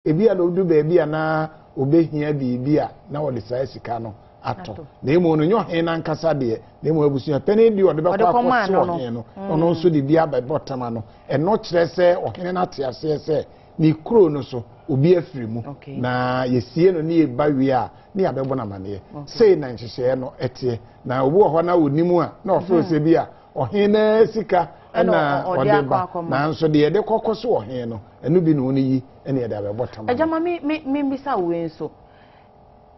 ebi a no du baby na obehia bibia na wo de saa sika no ato na emu no nyo hen na nkasa de na emu abusua pani di wo de bekwa akọ so hen no ono nso de bia ba botama no eno kire se ohene na te ase se ni kuro no so obi afiri mu na yesie no ne eba wi a ne abebo na mane sei na nhihye no ete na obu ho na onimu a na ofro se bia ohene sika na odeba na nso de de kokoso ohene no enu bi no yi ene de abebotama ejama me bisa we nso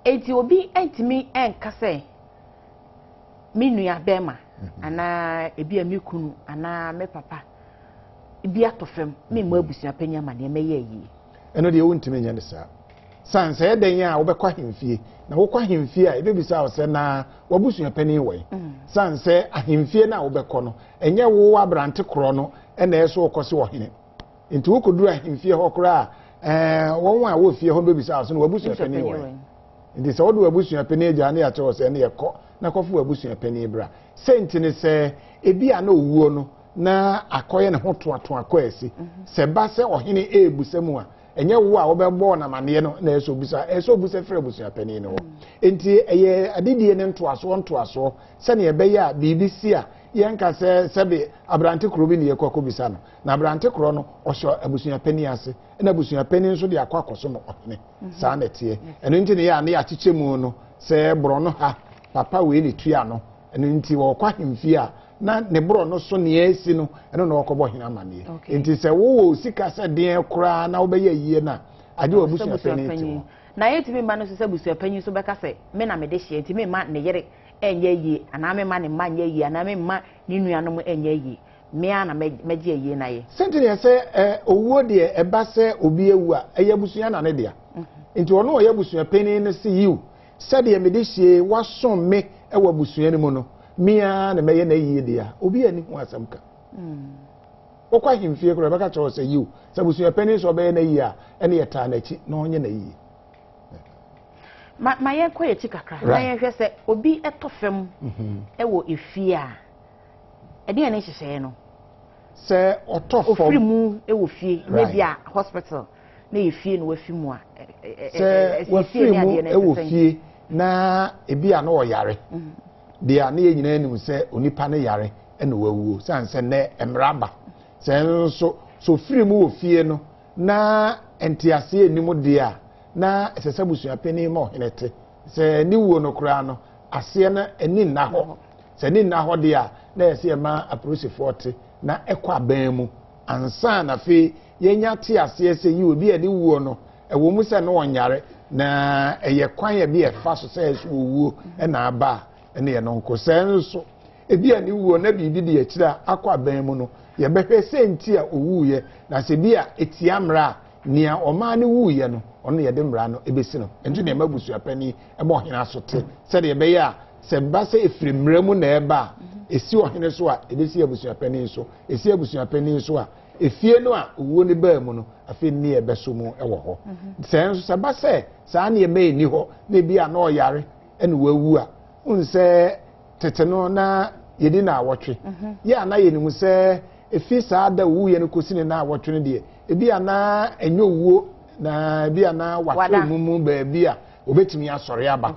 eti obi entimi enkase me nua bema ana ebi a me kunu ana me papa ebi atofem me mo abusua panya ma ne meye yi eno de wontimi nya ne saa sanse eden ya wo bekwa hemfie na wo kwa hemfie a ebe bisa wo se na wabusua pani we sanse ahemfie na wo bekọ no enye wo abrante kro no ena eso okosi wo hene nti wo koduru ahemfie ho kra won a wo fie ho be bisa wo se na wabusua pani we nti se wo do wabusua pani agya na ya che wo se na yekọ na kofu wabusua pani bra senti ne se ebi a na owuo no na akoye ne ho toato akoasi se ba se ohene ebusam a enye wo a wo be bo na mane no na eso busa frɛ busua pani no enti eye adidie ne ntoaso se ne ebe ya BBC a yenka se sebe abrante kro bi ne yekɔ bisa no na abrante kro no ohyo abusua pani ase na abusua pani nso de akɔ akɔso no ohene saa na tie eno nti ne ya na ya chiche mu no se bro no ha papa we ne tua no eno nti wo kwa hemfie a na ne bro no so ne esi no eno na okobo hina mane enti se wo sika se den kura na wo be yie na ade wo busua pani na yetimi ma no se busua pani so beka se me na me de hie enti me ma ne yere enye yie ana me ma ne ma nye yie ana me ma ne nuanom enye yie me ana meje yie na ye sentine se owuo de eba se obi ewu a eye busua na ne dia enti ono oye busua pani ne se yiu se de me de hie wasom me ewa busua ne mu no mia na meye na yie dia obi ani hu asamka okwa himfie kro beka cho se yiu sabusu yapeni so be na yie a ene yeta na chi na onye na yie ma ye kwa ye chikakra na ye hwe se obi etofem ewo efie a ede ene hyehye no se otofom ofiri mu ewo fie na bia hospital na efie no wafi mu a se wafiri mu ewo fie na ebia na oyare dia na ye nyina anim se onipa ne yare ene wawuo sanse ne emraba se nso so firi mu ofie no na entiase anim dia na esese busua pani ma ohenete se ni wuo no kura no ase na eni na ho se ni na ho dia na ese ma approach 40 na ekwa ban mu ansa na fe yenya te ase ese yi obi ani wuo no ewo mu se no onyare na eye kwan ya bi efa so se eso wuo na aba ene no nko senso ebi ani wuo na bibi de akira akwa ban mu no ye behwe senti a owuye na se bi a etiamra nia oma ne wuye no ono ye de mra no ebesi no ento ne mabusua pani ebo hena asote se de be ya se ba se efiri mra mu na eba esi ohene so a ebesi abusua pani so esi abusua pani so a efie no a owuo ne ba mu no afi ne ebeso mu ewo ho senso se ba se saa ne ebe ni ho na bi a na oyare ene wawu a unse tete no na yedi na awotwe ya na yenimu se efi saa da wuye no kosine na awotwe no de ebi ana enyo wuo na ebi ana wato mumu ba bi a obetimi asore aba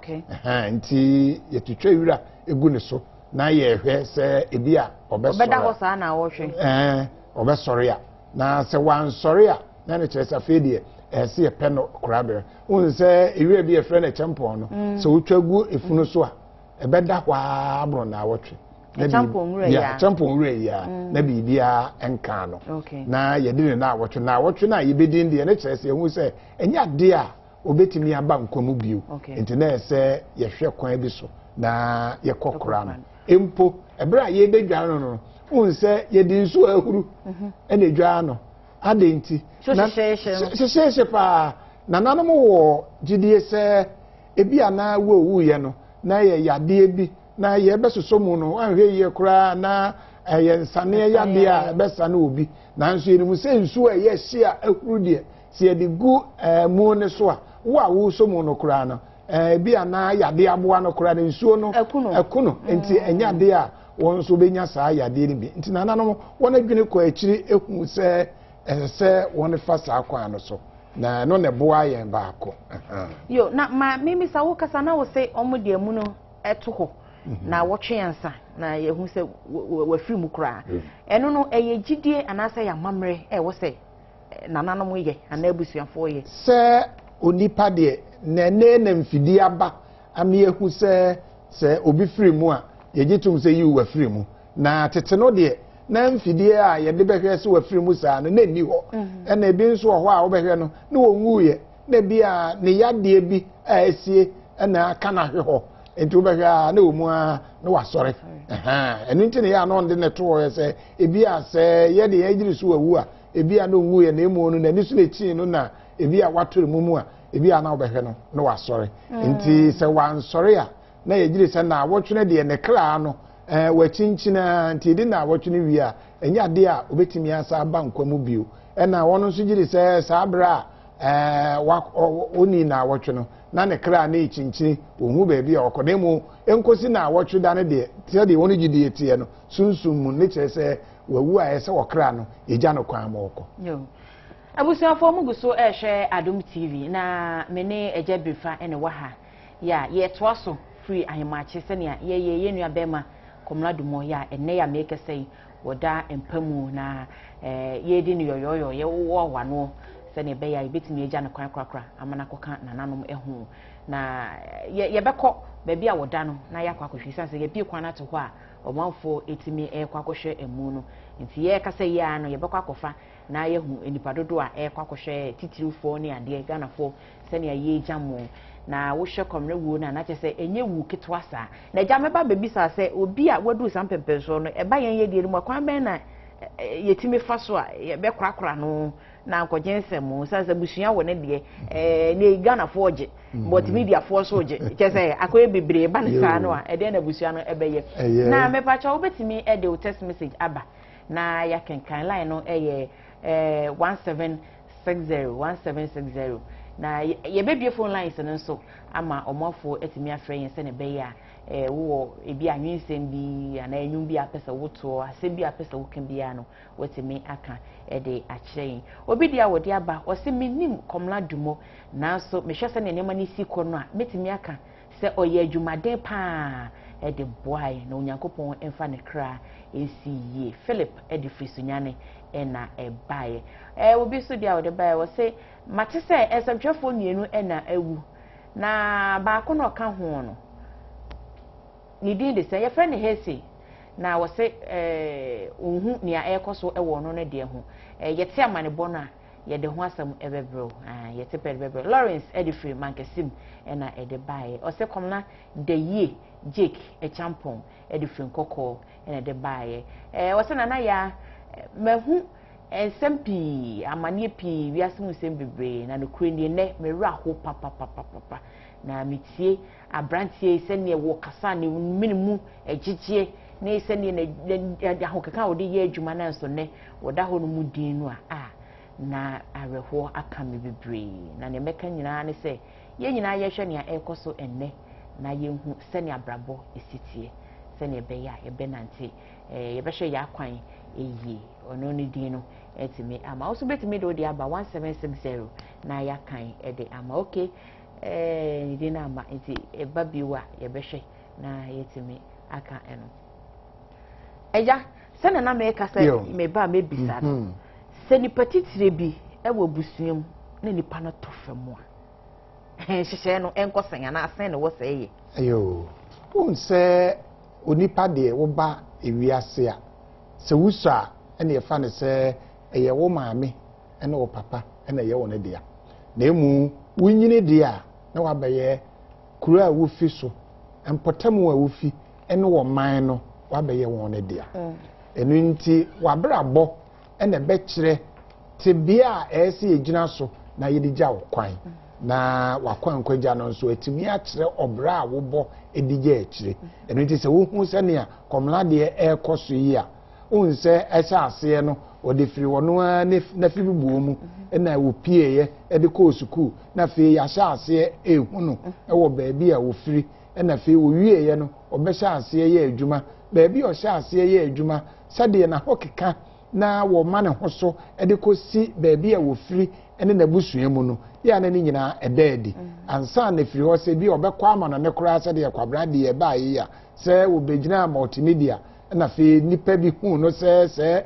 nti yetutwa wira egu ne so na ye hwe se ebi a obeda ho saa na awotwe obesore a na se wan sore a na ne kyeresa fedie se ye peno krabe unse ewi bi e fre na champion no so utwagu efunu so a ebeda kwa abro na awotwe na champion re ya na bibia enka no na yedine na awotwe na yebedin de ne kyerese ehu se enya de a obetimi aba nkwamu biu enti na ese ye hwe kwan bi so na ye kokora no empo ebra ye bedwa no unse yedi nsu ahuru ene dwa no adenti na sheshe pa na nanom wo gidie se ebi ana wo ye no na ye yade bi na ye besoso mu no anhwe ye kura na ye nsane yade a besane obi na nso ye mu se nsu a ye hia ahuru de se ye de gu mu ne so a wo so mu no kura no bi ana yade aboa no kura ne nsuo no ekuno enti enya de a won so benya saa yade ni bi enti nananom won adwene ko akiri ehu se won fa saa kwan no so na no ne boa yen baako yo na ma mimi sa wo kasa na wo se omo de mu no eto ho na wo twe ansa na ye hu se wa firi mu kura eno no eye gidie anasa ya mamre wo se nananom ye ana abusuafo ye se onipa de na mfidi aba ame ehu se obi firi mu a ye gitum se yi wa firi mu na tete no de na mfidi a ye de behwe se wa firi mu sa no na ni ho na ebi nso ho a wo behwe no na wonwu ye na bi a ne yade bi a esie na aka na hwe ho enti wo behwe a na omu a na wasore enu nti ne ya no de ne to ye se ebi a se ye de ye giri so wawu a ebi a no nwu ye na emu no na ni so le chi no na ebi a watore mu a ebi a na obehwe no na wasore nti se wansore a na ye giri se na wotwene de ne kra no wa chinchina nti di na wotwene wi a enya de a obetimi asa aba nkwamu bio na wono nso giri se sabra oni na wotwe no na ne kra na chinchini ohu ba bi a okodemu enkosi na wotwe da ne de tie de wono gidi etie no sunsum mu ne kire se wawu a ese wokra no eja no kwan ma okọ yo abusuafo mu guso ehwe Adom TV na mene eja brifa ene waha ya ye toaso free ahemache se ne ye nua bema Komla dumo ya ene ya make say woda empamu na ye di ni yoyoyo ye wo wano se ne be ya ibetimi eja no kwan krakra amana koka nananom ehu na ye bekọ bebi a woda no na yakwa kohwisa se ye bi kwan ato ho a omanfo etimi ekwakohwe emu no nti ye kasa ye ano ye bekọ akofa na ye hu enipa dodo a ekwakohwe titirufo ne ade ganafo se ne ye jamo na wo hwe komre wu na che se enye wu ketwa sa na ja meba bebi sa se obi a wadu sam pempenso no eba yen ye die mu kwan ben na yetimi fa so a ye be krakra no na nkojensem sa sa busua wo ne de ne ganafo oje multimedia force oje che se akoye bebre ba ne sa no a ede na busua no ebe ye na mepa cha obetimi ede o text message aba na ya kenkan line no eye 1760 na ye bebie phone lines no so ama omofo etimi afre yen se ne be ya wo ebi anwinsem bi ana enwum bi apesa woto asem bi apesa wokan bi ano wetimi aka de akire obi dia wodi aba wose minim Komla dumo na so mehwe se ne nema ni siko no a metimi aka se oye adwumaden pa de boy na onyankopon emfa ne kra esiye Philip de frisunyane na ebaye obi so dia wodi baye wose mate se esantwefo mienu na awu na baako no ka ho no ni din de se ye friend Hesi na wose ohun ni a ekoso ewo no ne de ho yete amane bono a ye de ho asam ebebro yete pebebro Lawrence Edifree Mankesim na ede bae ose Komla de ye Jake Echampon Edifree Nkoko na de bae wose na ya mahu ensempi amanie pi wiasemu sembebre na no kure ne mewra ho papa na mitie abrantie se ne wo kasa ne minimu egigie ne se ne na ahokeka wo de ye adwuma na nso ne woda ho no mu din no a na areho aka me bebre na ne meka nyina ne se ye nyina ye hwe ne ekoso enne na ye hu se ne abrabo esitie se ne be ya ye benante ye be hwe ya kwan eyi ono ne din no etimi ama oso betimi do di aba 1760 na ya kan ede ama okay ni din ama enti eba biwa ye be hwe na yetimi aka eno eja se na me ka se me ba me bisa no se ni patitire bi e wo busuam na nipa no tofemu a hyehyɛ no enkosan na asen ne wo se ye ayo unse onipa de wo ba ewiase a se wusa ene ye fa ne se eye wo maame ene wo papa ene ye wo ne dia na emu wunyine dia na wabeye kuru a wo fi so empotamu a wo fi ene wo man no wabeye wo ne dia enu nti wabrabo ene be kire te bia ese ejina so na ye digya wo kwan na wakwan kwagya no nso etimi a kire obra a wo bo edigya a kire enu nti se wo hu se ne a Komla de ekoso yi a unse echa ase no ode firi wono na fi bibuo mu na wo pieye de ko suku na fe ya sha ase ehunu wo baabi a wo firi na fe wo wieye no obesha ase ye adwuma baabi o sha ase ye adwuma sade na hokeka na wo ma ne ho so e de kosi baabi a wo firi ene na busua mu no ya na ni nyina edaadi ansa na firi ho se bi obekwa ama no ne kura se de kwabra de e ba yi ya se wo begina multimedia na fe nipa bi hu no se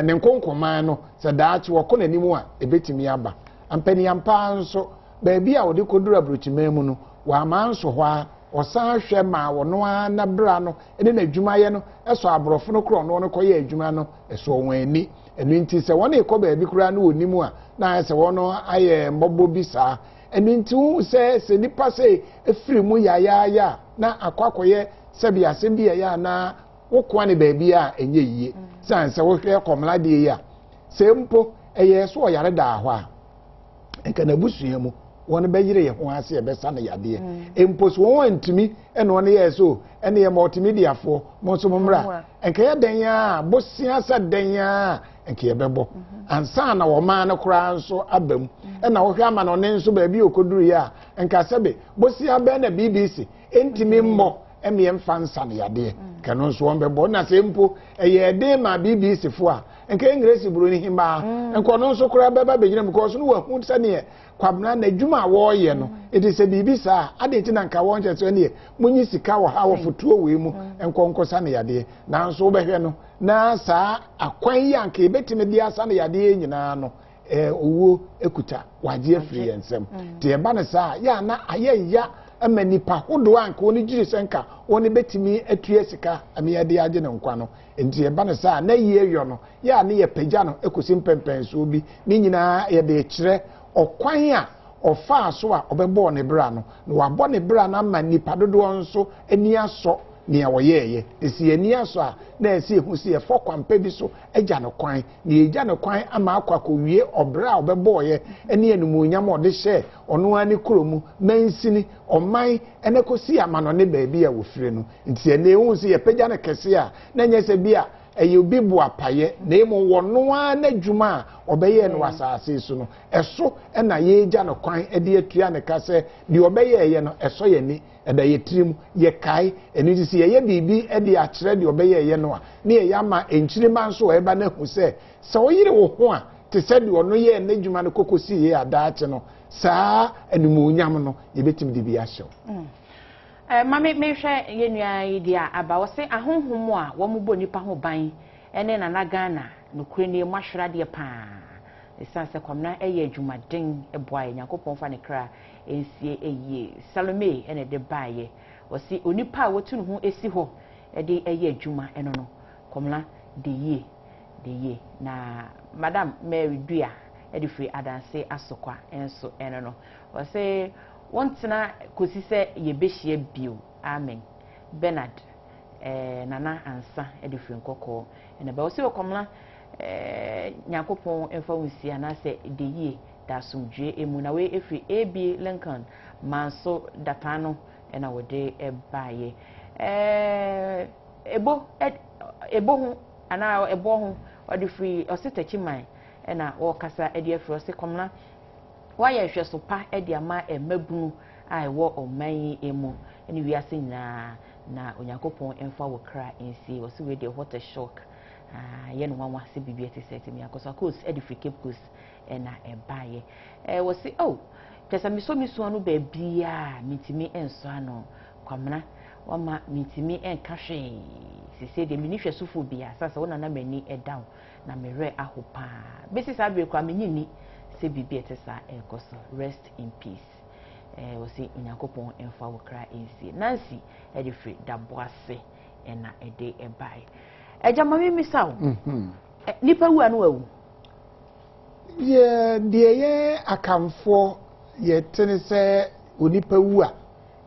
ne nkonkoman no se daachi wo ko nanimu a ebetimi aba ampani ampa nso baabi a wo de kodura brochima mu no wa ma nso ho a osan hwe ma wono na bra no ene na adwuma ye no eso abrofo no kro no ko ye adwuma no eso won ani enu nti se won e ko baabi kura no onimu a na se wono aye mbobo bi saa enu nti hu se nipa se efiri mu ya na akwakoye se bi asem bi ya na wokwa ne baabi a enye yiye san se wo hwe Komla de ya se mpo eye so yare da ho a enka na busua mu won be yire ye ho ase e be sa na yade empo so won antimi ene won ye so ene ye multimedia fo mo so momra enka ye den ya bosia sa den ya enka ye bebo ansa na wo ma na kura nso abam ena wo hwe ama no ne nso ba bi okoduru ya enka sebe bosia be na BBC entimi mmo eme mfa nsa na yade kanu nso won bebo na se mpo eye de ma BBC fo a enka engresi buru ni himba enko no nso kura beba begina because no wa hu sane kwabna na dwuma wo ye no eti se bibi sa ade ti na nka won che so ne munyi sika wo ha wo fotuo we mu enkonko sa na yade na nso behwe no na sa akwan ya nka ebetime dia sa na yade nyina no owo ekuta waje afiri ensem te e ba na sa ya na ayeya amanipa hodo anka oni giri senka oni betimi atue sika amiyade age ne nkwa no enti e ba na sa na ye yo no ya na ye pagya no ekosi mpempen so bi ni nyina ye de kire okwan a ofa so a obebo ne bra no na wabɔ ne bra na ma nipa dodo nso ani aso ne awoyeye esi ani aso a na esi ehu si efo kwampa bi so agya ne kwan na egya ne kwan ama akwa kowie obra obebo ye eni enumunyam ode hye ono ani kromu mansini oman ene kosi amano ne baabi a wofire no nti ene ehu si ye pagya ne kese a na nyese bi a eye obi bu apaye na emu wono na dwuma obeye no asase so no eso na ye gya no kwan de atua ne kase de obeye ye no eso ye ni eda ye tirim ye kai eni si ye bibi de a kire de obeye ye no a na ye ama enchirima nso eba na hu se oyire wo ho a te se de ono ye na dwuma no kokosi ye adaache no saa enumunyam no ye betim de bi ahyew mame mehwe yenua idia aba wo se ahonhomo a wo mubo nipa ho ban ene na na Ghana no kure ne mahwera de pa esanse Komla eye adwumaden eboa Yakobon fa ne kra ensie eye Salome ene de baaye wo se onipa wotu no ho esi ho de eye adwuma eno no Komla de ye na Madam Mary Dua ede free adanse asokwa enso eno no wo se wontena kosi se ye behie bio amen Bernard nana ansa edifin kokko ene ba osi Komla Yakobon emfa wunsi ana se de yie da sumdwe emu na we efi AB Lincoln manso datano ena wode ebaye ebo hu ana ebo hu odi free ositachiman ena wo kasa edi afro se Komla why hwe so pa e de ama emabunu ai wo oman emu eni wiase nyina na Yakobon emfa wo kra ensi wo se we de what a shock ye no wanwa se bibia te set me akoso course e de Cape Coast ena ebaye wo se pesa miso anu ba bia mitimi enso ano Komla wama mitimi enka hwe sese de minihwe sofo bia sasa wona na mani down na mere ahopa besi sa be kwa menyini se bibi etesa ekoso rest in peace wo se Yakobon emfa wo kra ensi Nancy e de free da boase ena ede ebai eja mami misawo nipa wu anu awu ye de ye akamfo ye tene se onipa wu a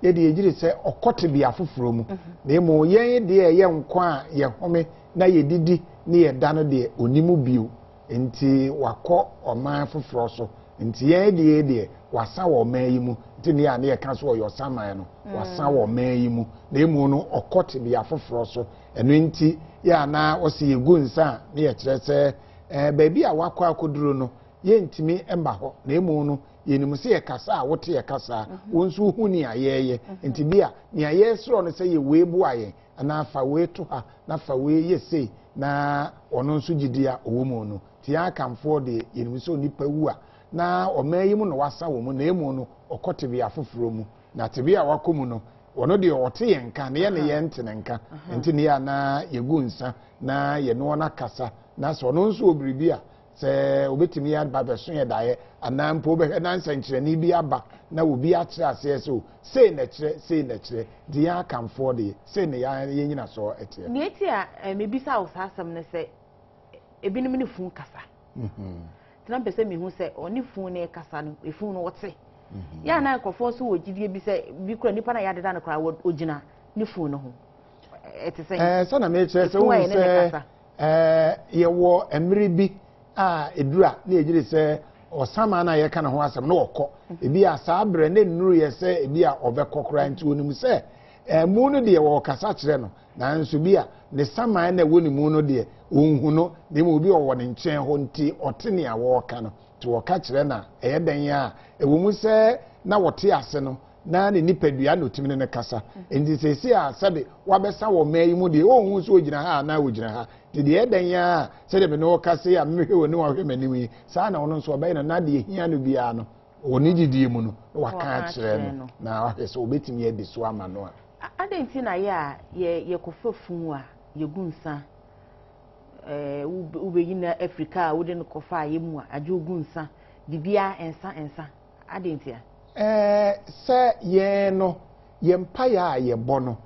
ye de ejire se okote bia foforo mu na emo ye de ye nkwa ye home na ye didi ne ye dano de onimu bio enti wakọ oman foforo so enti ye de wasa wo man yi mu enti ne ya ne ye kan so yo saman no wasa wo man yi mu na emu no okote bia foforo so eno enti ya na osi yegu nsa ne ye kire se baabi a wakọ akoduro no ye ntimi emba ho na emu no ye nimu se ye kasa a wote ye kasa wonsu hu ni ayeye enti bia ni aye sro no se ye webu aye ana fa we to ha na fa we ye sei na ono nso gidia owomu no tia kamfo de yenim so nipa wu a na omayim no wasa wo mu na emu no okote bi afoforo mu na tebe a wakomu no ono de ote yenka na ye ne ye ntenenka enti ne ya na yegu nsa na ye no na kasa na so ono nso obiribi a se obetimi ya ba so ye dae anampo be na nsankyerani bi aba na obi akyere ase so sei na kyere dia kamfo de sei ne ya nyina so ete ne eti a mebisa wo sasam ne se ebinim ne fun kasa tena pese mi hu se oni fun ne kasa no efun no wote ya na akofo so wogidie bi se bi kura nipa na ya deda no kura ogina ne fun no ho ete se so na me kyere se wo se ye wo emri bi a edura na ejire se osama na ye kana ho asem na okọ ebi a saa bre na nuru ye se ebi a obekokora nti onim se mu no de wo kasa kire no na nso bi a ne sama na woni mu no de onhu no de mu obi owo ne nchen ho nti otene a wo ka no to wo ka kire na eye dan ya ewo mu se na wote ase no na ne nipadua no timi ne kasa enti sesi a sabe wabesa wo mai mu de ohun so ogina ha na ogina ha de eden ya se de me no kasa ya mehwe woni wa hwe manimi sa na ono so obai na de hia no bia no oni gidie mu no waka kire no na wa se obetimi ye de so ama no a adenti na ye kofafun a ye gunsa ubeyina Africa wo de no kofa ye mu a aje gunsa bibia ensa adenti a se ye no ye mpaya ye bono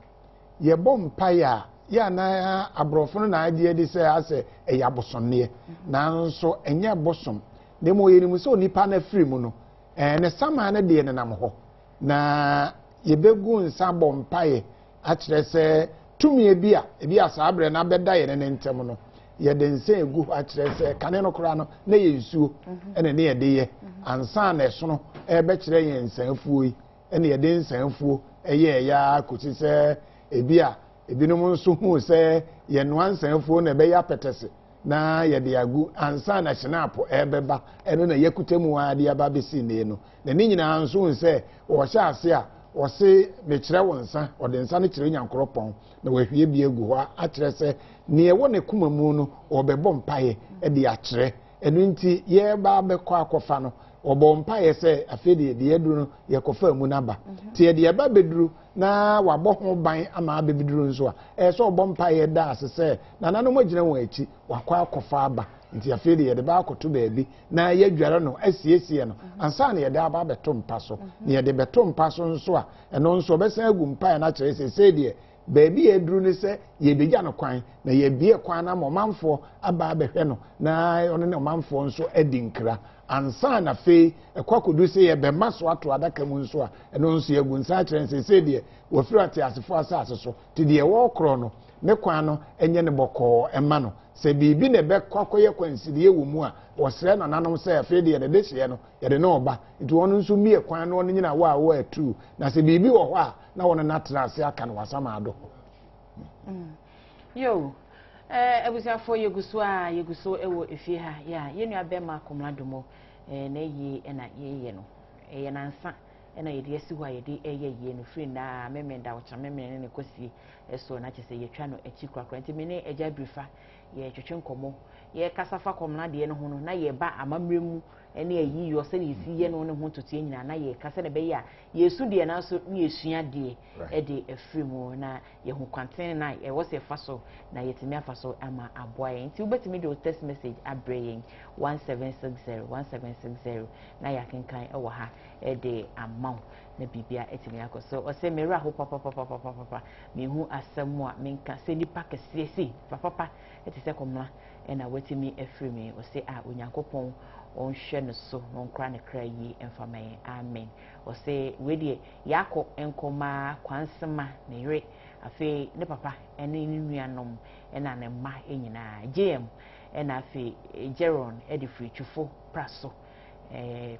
ye bom mpaya ya na abrofo na ade de se ase eya bosonne na nso enye bosom ne mo ye ni so nipa na free mu no ne sama na de ne nam ho na ye begu nsa bom mpaye a kire se tumi ebi asa abre na beda ye ne ntem no ye de nse egu a kire se kane no kora no na ye nsuo ene ne ye de ye ansa na esono ebe kire ye nsanfuo yi ene ye de nsanfuo eye ya kosi se ebinom nso hu se ye no ansanfuo na ebe ya petese na ye de agu ansa na shinapo ebeba eno na yakutemu ade aba besi ne no na ni nyina nso se wo hya ase a wo se me kire wonsa wo de nsa ne kire nyankoropon na wo hwie bi egu ho a kire se ne ye wo ne kumamu no obebọ mpaye e de a kire eno nti ye ba bekọ akofa no obọ mpaye se afede de eduru no ye kofa mu naba ti ye de ba beduru na wabọ ho ban ama abeduru nso a so obọ mpaye da asese na nanu mo gina won achi wakọ akofa aba nti afede ye de ba akoto baabi na ye dware no asiesie no ansa na ye de aba beto mpa so na ye de beto mpa so nso a eno nso besan agu mpaye na kire se de baabi eduru ne se ye begya no kwan na ye bie kwan na momanfo aba abehwe no na ono ne momanfo nso edi nkra ansa na fe ekwakodu se ye be maso ato adaka mu nso a eno nso ye gu nsa kire se de wo firi ate asefo asase so ti de wo kro no ne kwan no enye ne boko ema no se bibi ne be kwakoye kwanside wo mu a wo sere na nanom se afi de ye de hye no ye de no oba nti wono nso mie kwan no nyina wo a wo atu na se bibi wo ho a na wono na trase aka no wasama ado yo ebusiafo yeguso ewo efie ha ya yenu abema Komla domo na yi na ye no ye nansa na ye de asi ho ye de ye no free na memenda wo cha memene ne kosi eso na chese ye twa no achi kwakra nti me ne eja brifa ye twetwe nkomo ye kasafa Komla de no ho no na ye ba amamremu ene ayi yo se ne isi ye no ne ho totie nyina na ye kasa ne be ya yesu de na so ne esua de e de afiri mu na ye hu kwanten na e wo se fa so na ye timi afa so ama aboa nti ubetimi de text message abrayin 1760 na ya kenkan e wo ha e de amount na bibia etimi akoso o se mera ho papa me hu asem a menka se nipa kese si papa eti se Komla na wetimi afiri me o se a onyankopon on hwe no so on kra ne kra yi emfamaye amen o se wedie yako enkoma kwansema ne yere afi ne papa ene ni nuanom na ne ma enyina JM na afi Jeron edifri twufo praso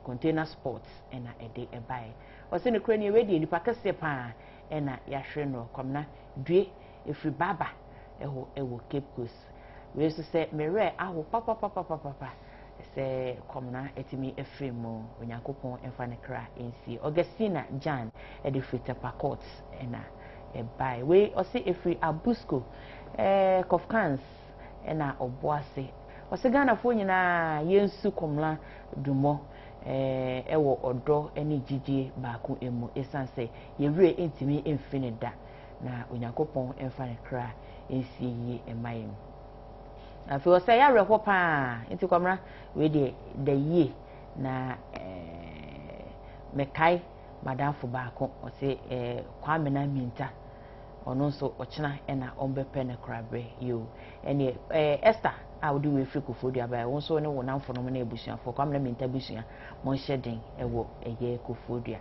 container sports na ede ebae o se ne kra ne wedie nipa kase pa na ya hwe no Komla due efri baba ewo Cape Coast we so se mere aho papa se Komla etimi efremu onyankopon emfa ne kra ensi Augustina Jan edifri Tapakot na ebae we o se efri Abusco Kofkans ena oboase wose Ghana fo nyina yensu Komla dumo ewo odo ene gigie baako emu esanse yewure entimi emfine da na Onyankopon emfa ne kra ensiye emayem afi wose ya reho pa enti Komla we de yie na mekai madamfo baako wose Kwame na minta ono so ochina ena ombepe ne krabre yo ene Esther a wodi we free Kofodua ba won so ne wonamfo no na ebusuafo Kwame na minta busua mon shedin ewo eye Kofodua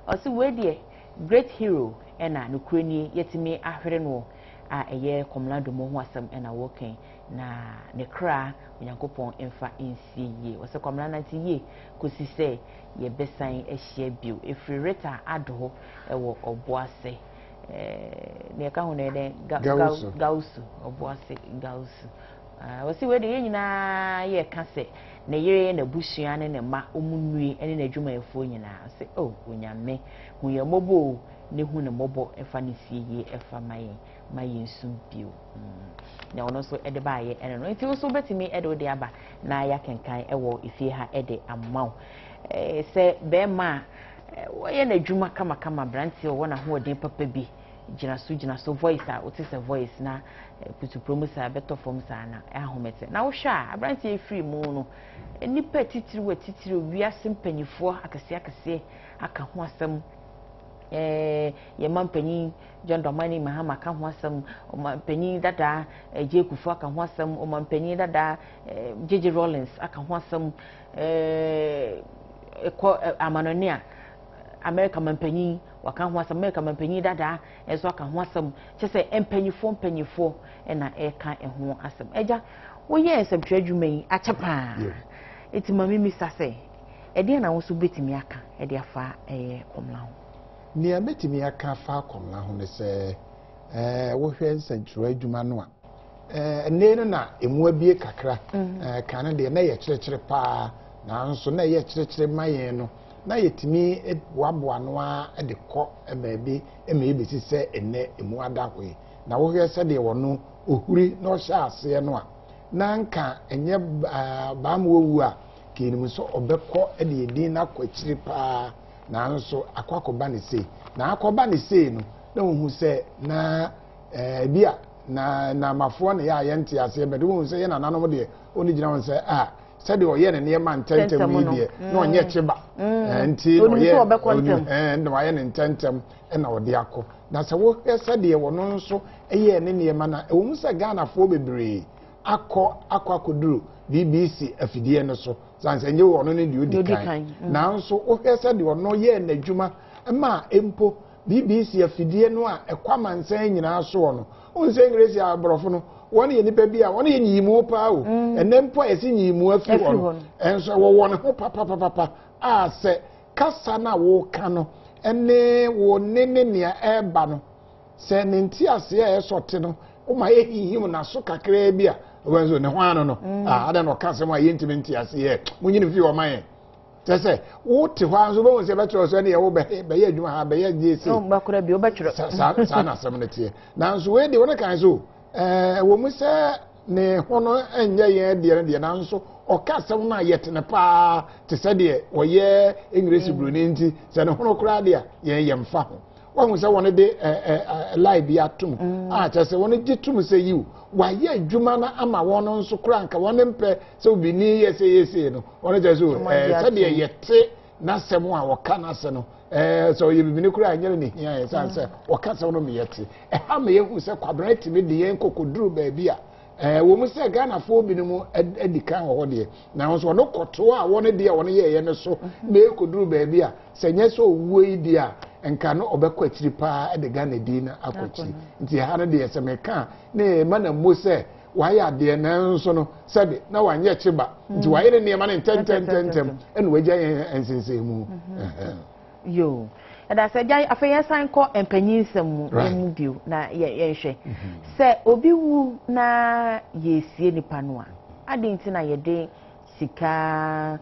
osi we de great hero ena no kurani yetimi ahwere no a eye Komla do mo ho asem ena woken na ne kra Onyankopon emfa ensiye wose Komla na ti ye kosi se ye besan ehia bio efri reta ado ewo oboase ne ka hone de gausu oboase gausu wasi we de nyina ye ka se ne yere na busua ne ma omunue ene na adwumayefo nyina se oh onyame hu ye mobo ne hu ne mobo efa ne siye efa maye nsubio na ono so ede ba ye ene no nti so betimi ede ode aba na ya kenkan ewo efie ha ede amaw se be ma woye na adwuma kama branti wo na ho odin papa bi gina so voice a otise voice na putu promosa beto form sa na ahomete na wo hwa abranti e free mu no nipa titiri wiase mpanyifo akase aka ho asem ye mampanyi John Domani Mahama aka ho asem o mampanyi dada Jekufu aka ho asem o mampanyi dada JJ Rollins aka ho asem amanonia America mampanyi waka ho asem America mampanyi dada eso aka ho asem chese empanyifo na eka ho asem eja wo ye ensem twadwuma yi achepa eti mami misa se ede na wo so betimi aka ede afa Komla ho ni abetimi aka afa Komla ho ne se wo hwe ensem twadwuma no a ne no na emu abie kakra kan de na ye kyerkyere pa na nso na ye kyerkyere mayen no na yetimi boaboa no a de kɔ baabi ebesi se ene emu adahwe na wo hwe se de wono ohuri na ohya ase no a na nka enye baamu a kenimu so obekɔ de edin na kwakyiri pa na nso akwakoba ne sei na akoba ne sei no na wo se na bia na mafo na ya yente ase be de wo se ye na nanom de oni gina won se said o ye ne ma ntentem ni de na onye cheba nti no ye na wa ye ne ntentem na ode akọ na se wo said ye wono nso eye ne ma na wo musa Ghana fo bebre akọ BBC afidie no so sanse nye wono ne de odikan na nso wo said wono ye na adwuma ma empo BBC afidie no a ekwamansan nyina so wono unse English abrofo no won ye nipa bia won ye nyimu pa o enempo esi nyimu afi won enso wo won ho papa a se kasa na wo ka no ene wo nene ne eba no se ne nti ase e sote no o ma ye hihim na so kakra bia wenzo ne ho ano no ada no kasa ma ye ntimi nti ase e munyini fi o man tese wo te ho anzo bo se betro so ne ye wo be ye adwuma ha be ye jesi no bakura bi o betro sa na asem ne tie na nso we de won kan so wo mu se ne hono enye ye de na nso oka sem na yetene pa te se de oye English bruni nti se ne hono kura de ye yemfa ho wo mu se won de live ya tum che se won gitum se yiw wa ye adwuma na ama won nso kura nka won mpe se obi ni yese no won je so se de yete na sem a woka na se no so ye bibini kura anyere ne hia ye sanse woka se no me yete ha me ye hu se kwabra timi de ye nkokoduru ba bia wo mu se Ghana fo bi mu edikan ho de na nso no koto a won de won ye ne so me ekoduru ba bia se nye so owuo yi dia enka no obekọ akiri pa de Ghana di na akọchi nti ha no de se me ka na mana mo se wa ya de na nso no sebe na wanye chiba nti wa yire ne ma ne tentem enu waja ensense mu yo ada se jai afeya san ko empanyinsem mu biu na ye hwe se obi wu na yesie nipa no a ade nti na ye de sika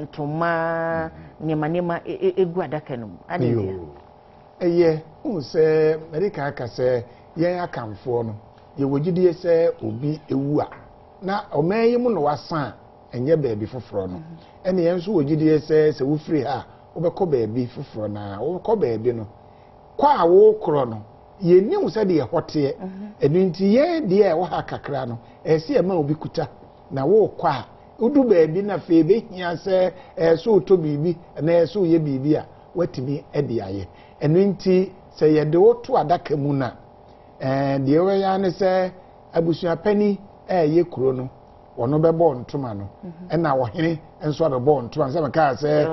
ntoma nema egu adaka no ade nti eye un se America aka se yen akamfo no ye wogidie se obi ewu a na omayi mu no wasan enye baabi foforo no ene ye nso wogidie se wo free ha wobekọ baabi foforo na wobekọ baabi no kwa wo kro no ye ni wo se de ye hote enu nti ye de e wo ha kakra no ese e ma obi kuta na wo kwa udu baabi na fe be hia se so to bibi na so ye bibi a watimi e de aye enu nti se ye de wo to adaka mu na de we ya ne se abusua pani ye kuro no wono bebo ntoma no na wo hene enso abebo ntoma se meka se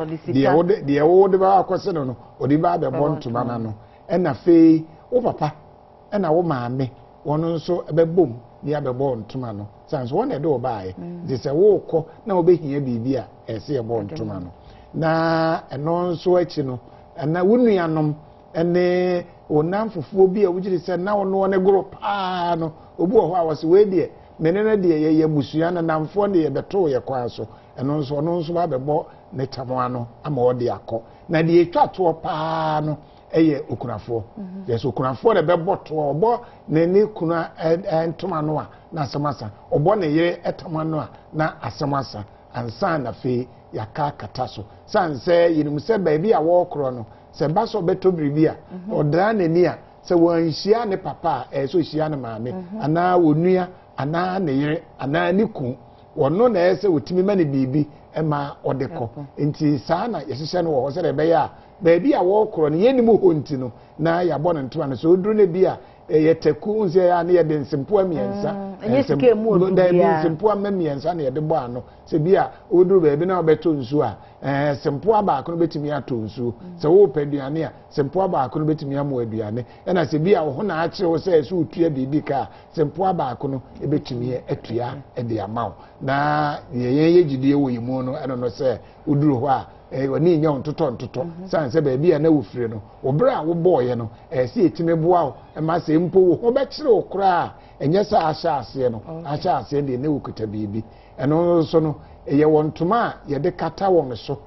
de wo de ba akwose no odi ba bebo ntoma na no na fe wo papa na wo maame wono nso ebebom ni abebo ntoma no sans won e de wo baaye de se wo kọ na wo behia bibi a ese ebo ntoma no na eno nso achi no na wunuanom ene onam fufuo bi a wugiri se na wono ne goro pa no obi wo ho a wose we de menene de ye busua na namfo de ye beto ye kwa so eno nso ba bebo ne tamo no ama wo de akọ na de etwa to pa no eye okunafo yes okunafo de bebo to obo ne ne kuna entoma no a na asamasa obo ne ye etama no a na asamasa ansa na fe yaka kata so sanse yinum se ba bi a wo kro no se ba so beto bribi a odra nani a se wanhia ne papa so hia ne maame ana wonua ana ne yere ana ne ku wono na ese wotimi ma ne bibi ema odeko nti saa na yehye no wo se de be ya ba bi a wo kro no yenimu honti no na ya bo ne ntoma no so oduru ne bi a yeteku nse ya na ye de nsempo amiensa nsempo amiensa na ye de bo ano se bi a oduru ba bi na obeto nsu a sempo aba ko no betimi ato nsu se wo paduane a sempo aba ko no betimi amo aduane na se bi a wo na a kire wo se so utua bibi ka sempo aba ko no ebetimi atua e de amaw na ye gidie wo yimu no eno no se oduru ho a wani nya ntoto sanse ba bi a na wofire no obra wo boye no se etime boa wo ma se mpo wo ho be kire wo kra enye sa asha ase no asha ase de na wokuta bibi eno so no ye wontoma ye de kata wo so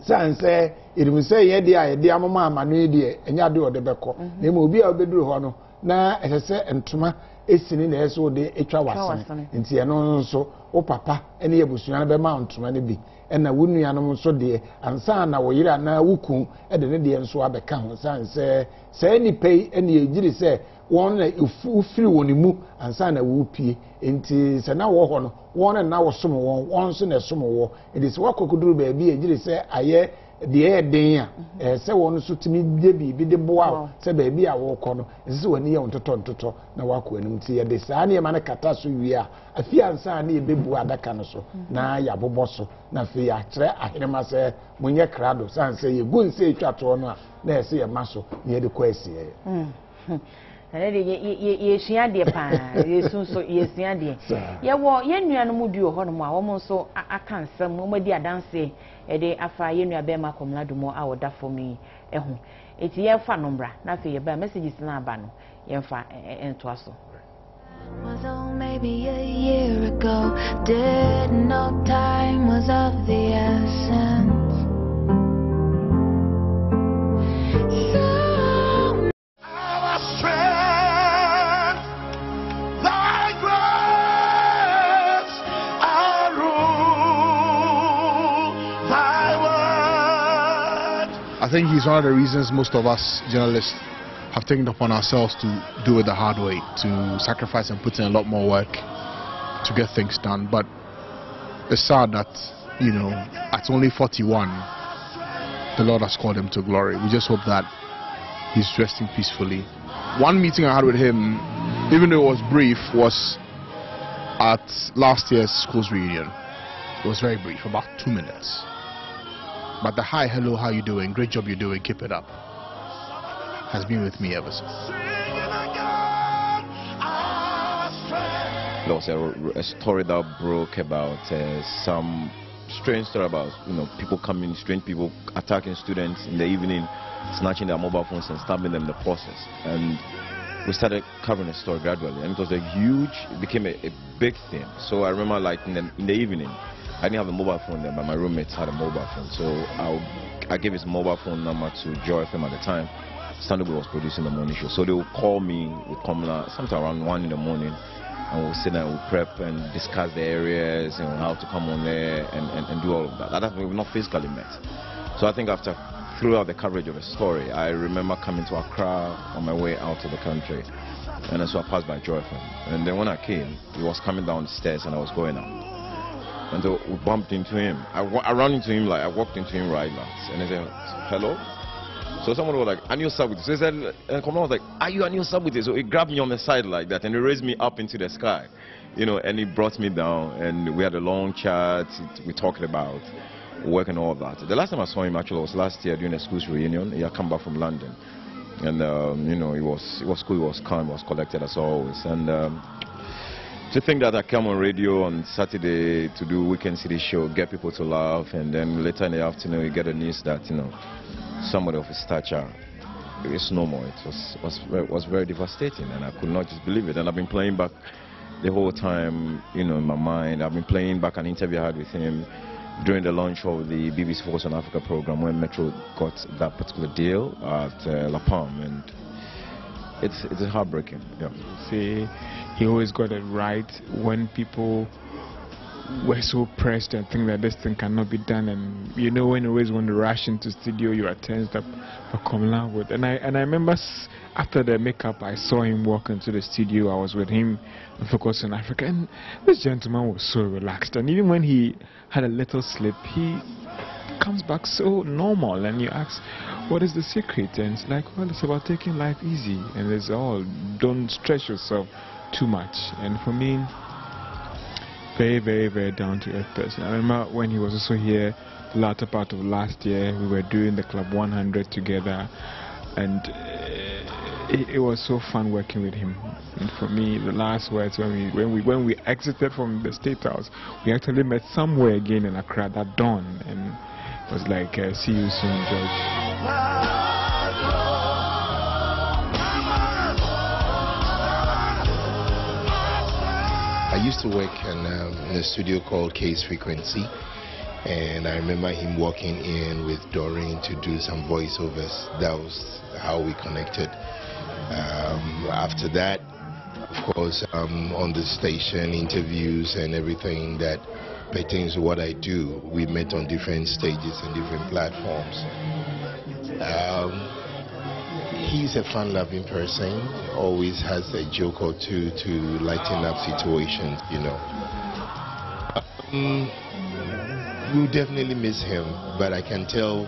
sanse irimse ye de a ye de amama amanu de enya de ode beko na mo obi a obeduru ho no na esese ntoma esini na eso de etwa wasane nti eno nso wo papa ene ye busua na be ma ntoma ne bi ena wunuanom nso de ansa na wo yira na wuku de ne de nso abeka ho sanse se ni pei ene ejiri se won na ufiri wonimu ansa na wupie nti se na wo ho no won na wo som won so na som wo edi se wakokuduru ba bi ejiri se aye de den a se won so timi de bi de boa se ba bi a wo kọ no se wani ye ntoto na wakọ anum ti ye de sa na ye mane kata so wi a afi ansa na ye bebu adaka no so na ya bobọ so na fi ya kire ahirema se munye krado sanse ye gunse etwato no a na se ye maso ye de kwa esie ye sua de pa ye sunso ye sua de ye wo ye nua no mudi ho no a wo nso aka nsam mo di adanse e de afa ye nua be ma Komla dumo a woda fomi ehu eti ye fa nombra na fe ye ba messages na aba no ye fa ento aso was all maybe a year ago, didn't know time was of the essence. Our strength, thy grace, our rule, thy word. I think he's one of the reasons most of us journalists have taken it upon ourselves to do it the hard way, to sacrifice and put in a lot more work to get things done. But it's sad that, you know, at only 41, the Lord has called him to glory. We just hope that he's resting peacefully. One meeting I had with him, even though it was brief, was at last year's school's reunion. It was very brief, about 2 minutes. But the hi, hello, how you doing, great job you're doing, keep it up, has been with me ever since. There was a story that broke about some strange story about, you know, people coming, strange people attacking students in the evening, snatching their mobile phones and stabbing them in the process. And we started covering the story gradually, and it was a huge, it became a big thing. So I remember, like in the evening, I didn't have a mobile phone then, but my roommates had a mobile phone. So I gave his mobile phone number to Joy FM at the time. Stanley was producing the morning show. So they would call me with Komla sometime around 1 in the morning, and we'll sit down, we'll prep and discuss the areas, how to come on there and do all of that. At that point, we've not physically met. So I think throughout the coverage of the story, I remember coming to Accra on my way out to the country, and so I passed by Joy FM. And then when I came, he was coming down the stairs and I was going out. And so we bumped into him. I ran into him, like I walked into him right now, and he said, hello? So someone was like, Anil Sabute. So he said, and Komla was like, are you Anil Sabute? So he grabbed me on the side like that and he raised me up into the sky, and he brought me down and we had a long chat. We talked about work and all of that. The last time I saw him actually was last year during a school's reunion. He had come back from London. And, it was cool, he was calm, he was collected as always. And to think that I come on radio on Saturday to do Weekend City show, get people to laugh, and then later in the afternoon you get the news that, somebody of his stature is no more. It was very devastating, and I could not just believe it. And I've been playing back the whole time, in my mind. I've been playing back an interview I had with him during the launch of the BBC Focus on Africa program when Metro got that particular deal at La Palme, and it's heartbreaking. Yeah. See, he always got it right when people were so pressed and think that this thing cannot be done, and when you always want to rush into studio, you are tensed up for Komla with. And I remember after the makeup, I saw him walk into the studio. I was with him and Focus on Africa, and this gentleman was so relaxed. And even when he had a little slip, he comes back so normal. And you ask, what is the secret? And it's like, well, it's about taking life easy, and it's don't stretch yourself too much. And for me, very, very, very down-to-earth person. I remember when he was also here, the latter part of last year, we were doing the Club 100 together, and it was so fun working with him. And for me, the last words when we exited from the State House, we actually met somewhere again in Accra that dawn, and it was like, see you soon, George. I used to work in a studio called Case Frequency, and I remember him walking in with Doreen to do some voiceovers. That was how we connected. After that, of course, on the station, interviews and everything that pertains to what I do, we met on different stages and different platforms. He's a fun-loving person, always has a joke or two to lighten up situations, We'll definitely miss him, but I can tell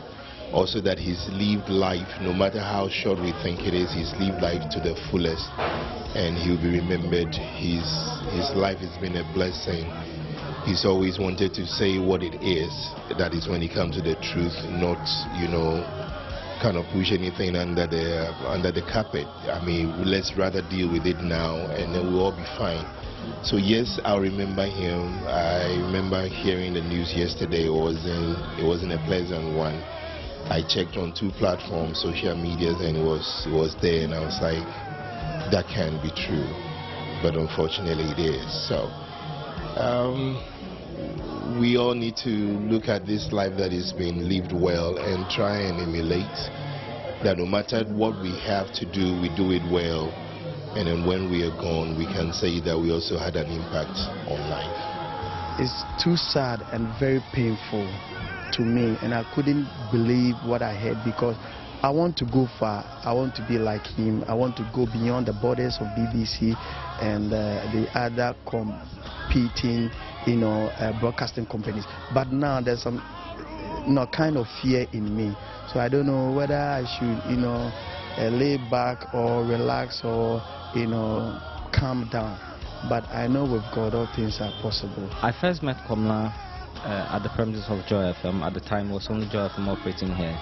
also that he's lived life, no matter how short we think it is, he's lived life to the fullest, and he'll be remembered. His life has been a blessing. He's always wanted to say what it is, that is when it comes to the truth, not, kind of push anything under the carpet. I mean, let's rather deal with it now, and then we'll all be fine. So yes, I'll remember him. I remember hearing the news yesterday. It wasn't a pleasant one. I checked on 2 platforms, social media, and it was there, and I was like, that can't be true. But unfortunately, it is. So we all need to look at this life that is being lived well and try and emulate that no matter what we have to do, we do it well, and then when we are gone, we can say that we also had an impact on life. It's too sad and very painful to me, and I couldn't believe what I heard, because I want to go far. I want to be like him. I want to go beyond the borders of BBC and the other competing broadcasting companies. But now there's some kind of fear in me, so I don't know whether I should lay back or relax or calm down. But I know with God all things are possible. I first met Komla at the premises of Joy FM. At the time, it was only Joy FM operating here,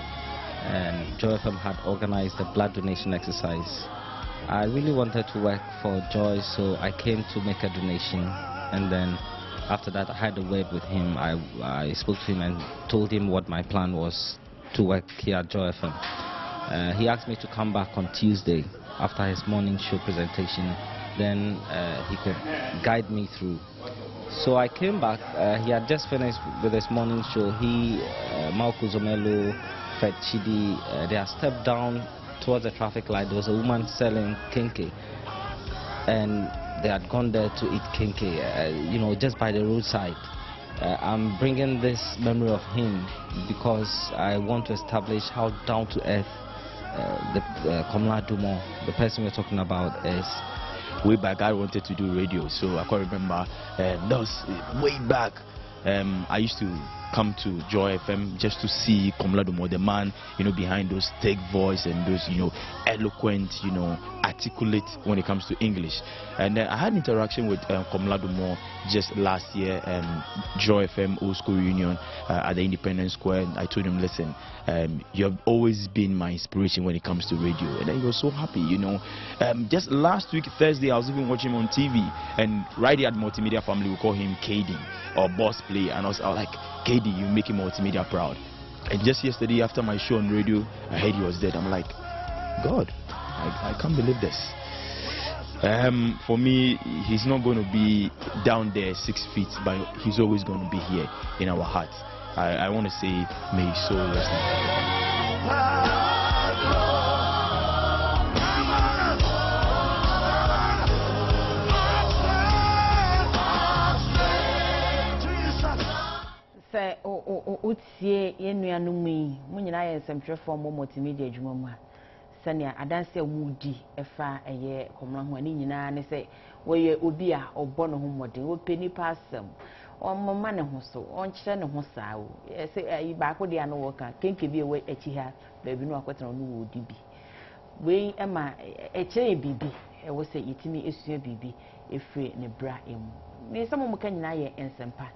and Joy FM had organized a blood donation exercise. I really wanted to work for Joy, so I came to make a donation, and then after that I had a word with him. I spoke to him and told him what my plan was to work here at Joy FM. He asked me to come back on Tuesday after his morning show presentation, then he could guide me through. So I came back. He had just finished with his morning show. He, Malco Zomelo, Fred Chidi, they had stepped down towards the traffic light, there was a woman selling kinky, and they had gone there to eat kinky, you know, just by the roadside. I'm bringing this memory of him because I want to establish how down to earth Komla Dumont, the person we're talking about, is. Way back, I wanted to do radio, so I can't remember. That was way back. I used to come to Joy FM just to see Komla Dumont, the man, you know, behind those thick voice and those, you know, eloquent, you know, articulate when it comes to English. And I had interaction with Komla Dumont just last year, Joy FM Old School Reunion at the Independence Square. And I told him, listen, you have always been my inspiration when it comes to radio. And he was so happy, you know. Just last week, Thursday, I was even watching him on TV. And right here at Multimedia family, we call him KD, or Boss Play. And I was like, KD, you make him Multimedia proud. And just yesterday, after my show on radio, I heard he was dead. I'm like, God, I can't believe this. For me, he's not going to be down there 6 feet, but he's always going to be here in our hearts. I want to say, may his soul rest in peace. Say, utie yenua numi, munyina ye nsɛmtwerɛ fo mo multimedia adwuma mu a sɛnea adanse wudi ɛfa ɛyɛ Komla ho ani nyina ne sɛ wɔyɛ obi a ɔbɔ ne ho mmɔden wɔpɛ nipa asɛm ɔmma ne ho so ɔnkyerɛ ne ho saa o sɛ ayi baako de ano wɔka kenke bi ɛwɔ akyi ha baabi no akɔtena no wɔdi bi wei ɛma ɛkyerɛ bibi ɛwɔ sɛ yɛtumi esua bibi efiri ne bra emu ne sɛ mo ka nyina yɛ nsɛmpa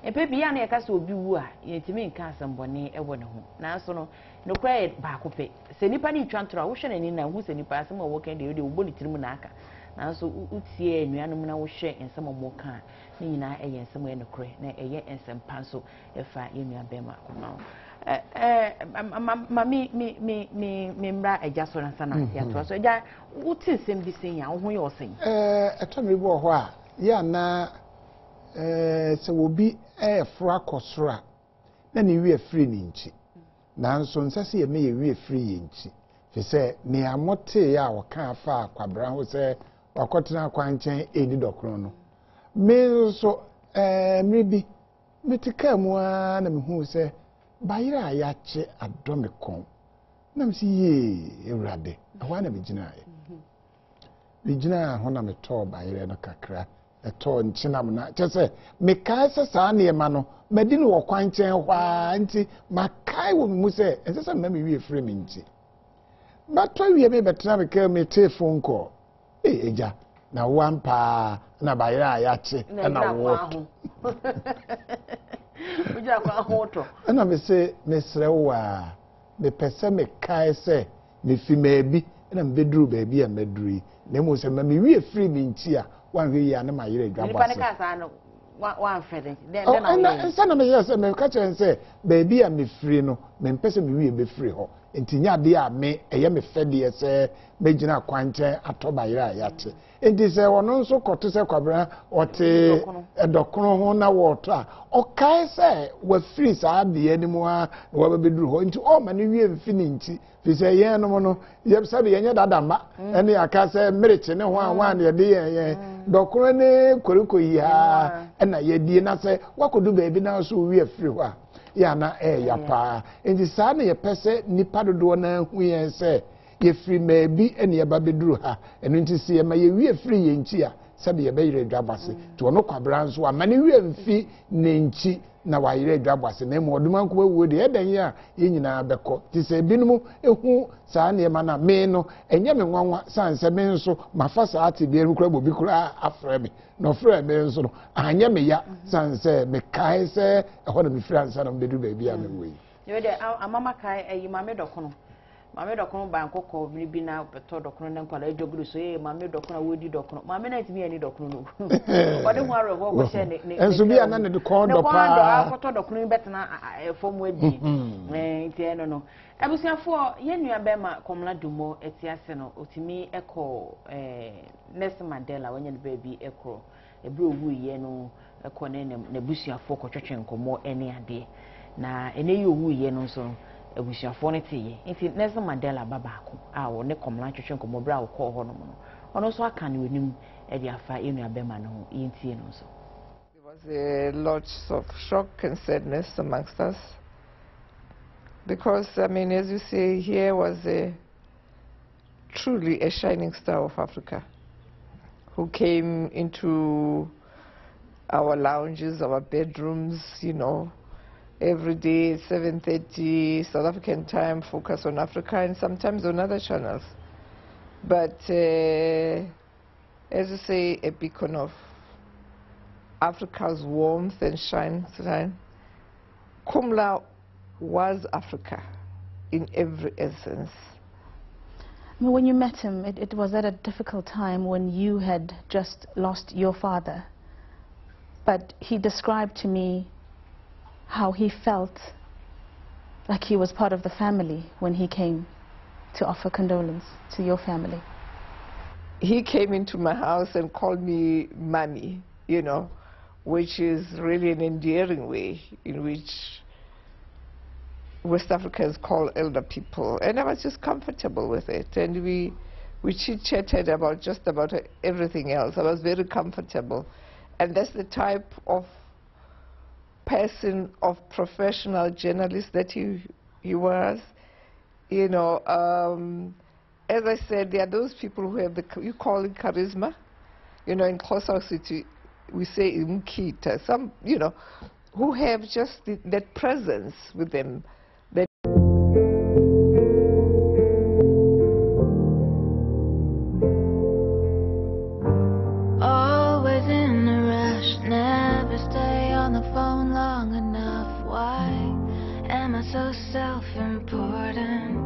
Epebiya na yɛka sɛ obi wu a yɛntimi nka asɛmbɔne ɛwɔ ne ho nanso no nokora yɛ baako pɛ sɛ nipa ne twantoro a wohwɛ n'ani na hu sɛ nipa asɛm a wɔka de yɛde wobɔ ne tirim na aka nanso utie anuanom na wohwɛ nsɛm a wɔka ne nyinaa ɛyɛ nsɛm ɛyɛ nokora na ɛyɛ nsɛmpa nso ɛfa yɛnua bɛma Komla ma me mbra agya so na sana yɛatoa so agya wote nsɛm bi sɛn a wo ho yɛ ɔsɛn ɛtɔ me bɔ hɔ a yɛ na sɛ obi ɛfro akɔsoro na ne wie free ne nchi nanso nsa se me ye wie free ye nchi fi sɛ ne amote ya wɔka afa akwabra ho sɛ wakɔtena kwankyɛn edi dɔkoro no me nso mribi metika mu a na mehu sɛ bayira a yache adome kon na me si ye ewrade ahwa na me gyina ho na me tɔ bayira no kakra eto nchinam na kyese mekai se saa ne ma no madi no wo kwanchen hwa nti makai wo mu se ensese na me wie frame nti bato wie me betena me ka me telephone call eja na wampa na bayira ayache na wo uja kwa hoto na me se mesre wo a me pese me kai se me fi mebi na me beduru baabi a meduri na mo se me wie frame nti a one way ya na ma yire dwa boss. Ni pa ka no one fede. Then na me yes me ka chen say baby a me free no me pese me wie be free ho. Enti nya de a me eye me fede se me gina kwanche atoba yire a yate. Enti se wono nso koto se kwabra ote edokoro ho na woto a okai se wa free sa de animu a wa beduru ho. Enti o ma ne wie mfini nti fi se ye no no ye sabe ye nya dadama ene aka se mirichi ne ho a wan ye de ye dokoro ne koriko yi ha na ye die na se wakodu baabi na so wie free ho a ya na ya pa enti sa na ye pese nipa dodo na hu ye se ye free maybe ene ye ba beduru ha eno nti se ye ma ye wie free ye nchi a sabe ye be yire dwabase to ono kwabra nso amane wie mfi ne nchi na wa yire dwabase na mo oduma nko wuo de eden ya ye nyina beko ti se binumu ehu saa ne ma na me no enye me nwanwa sanse me nso mafa saa ti bi nkura bobi kura afre me no frɛ me nso no anya me ya sanse me kai se ɛhɔ na me fira nsa na me bedu ba bia me wei ye de amama kai ayi mame dɔkono mame dɔkono ba nkɔkɔ bi na beto dɔkono na nkwala edoguru so ye mame dɔkono wodi dɔkono mame na timi ani dɔkono no ɔde ho arɔ ho hye ne enso bia na ne de kɔn dɔ pa akɔtɔ dɔkono betena fom adi nti no abusiafo yenua bema Komla Dumont etiase no otimi ekɔ Nelson Mandela wanya ne baabi ekɔ ebro wu ye no ekɔ ne busiafo kɔtwetwe nkɔmɔ ene ade na ene ye wu ye no so ebusuafo ne teye nti Nelson Mandela babaako a wo ne Komla twetwe nkomobra wo kɔ hɔ no mo no ono so aka ne onim e de afa enu abema no ho yentie no so. There was a lot of shock and sadness amongst us because I mean, as you say, here was truly a shining star of Africa who came into our lounges, our bedrooms, you know, every day at 7:30 South African time, focus on Africa and sometimes on other channels. But as you say, a beacon of Africa's warmth and shine. Komla was Africa in every essence. I mean, when you met him, it was at a difficult time when you had just lost your father. But he described to me how he felt like he was part of the family when he came to offer condolence to your family. He came into my house and called me Mommy, you know, which is really an endearing way in which West Africans call elder people. And I was just comfortable with it. And we chit-chatted about just about everything else. I was very comfortable. And that's the type of person, of professional journalist that he was. You know, as I said, there are those people who have you call it charisma. You know, in Xhosa City, we say imkita. Some, you know, who have just that presence with them. Always in a rush, never stay on the phone long enough. Why am I so self-important?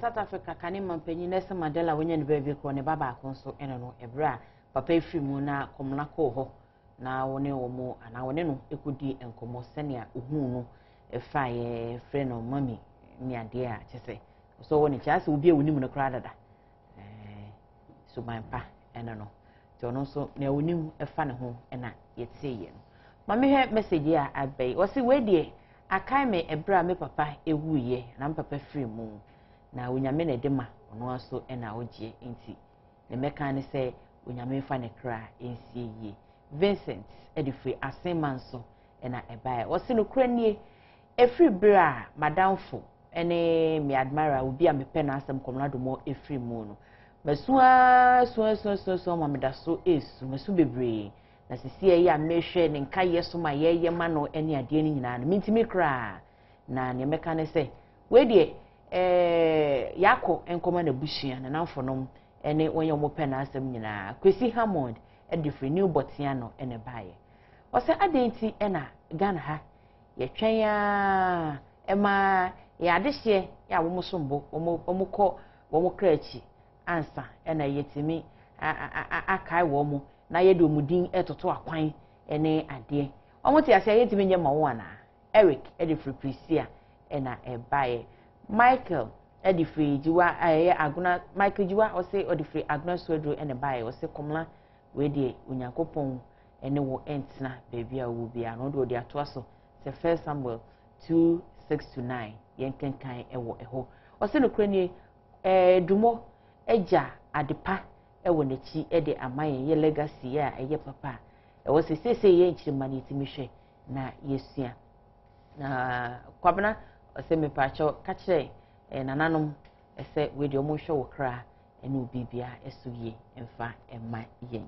South Africa kani mampenyi Nelson Mandela wenye ni baby ko ne baba akonso eno no ebra papa efiri mu na Komla ko ho na wone omo ana wone no ekudi enkomo senia ohun no efa ye friend no mami ni ade a chese so woni chase obi ewunim no kra dada so manpa eno no to no so na ewunim efa ne ho ena yeteye no mami he message ya abai wo se we die akai me ebra me papa ewuye na papa free mu na onyame na de ma ono aso ena ogie enti ne meka ne se onyame fa ne kra ensie yi Vincent edifree asemanso ena ebae wo se no kra nie efree bra madamfo ene me admire obi a mepe na asem Komla domo efree mu no masua so mameda so esu masu bebre na sisi ya mehwe ne nka yeso ma ye ma no ene ade ni nyina no mintimi kra na ne meka ne se we die Acquah enkoma na bushia na namfo nom ene wonye mo pe na asem nyina Kwesi Hammond edifree new botiano ene bae o se adenti ena Ghana ha ye twen ya ema ya dehye ya wo musombo wo ko wo krachi ansa ena yetimi akai wo mu na ye de omudin etoto akwan ene ade omote ase yetimi nye ma wo ana Eric edifree Prisia ena ebae Michael edifree jiwa aguna Michael jiwa o se edifree aguna swedro ene bae o se Komla we de Onyankopon ene wo entna baby a wo bia no do de ato aso se 1 Samuel 2:6-9 yenkenkan ewo eho o se no kranie dumo eja adepa ewo nachi ede amaye ye legacy ya eye papa ewo se sese ye nchirima ni timihwe na yesua na kwabena o se me pacho kache nananom ese we de omo hwe wo kra ene obibia esuye emfa emma yen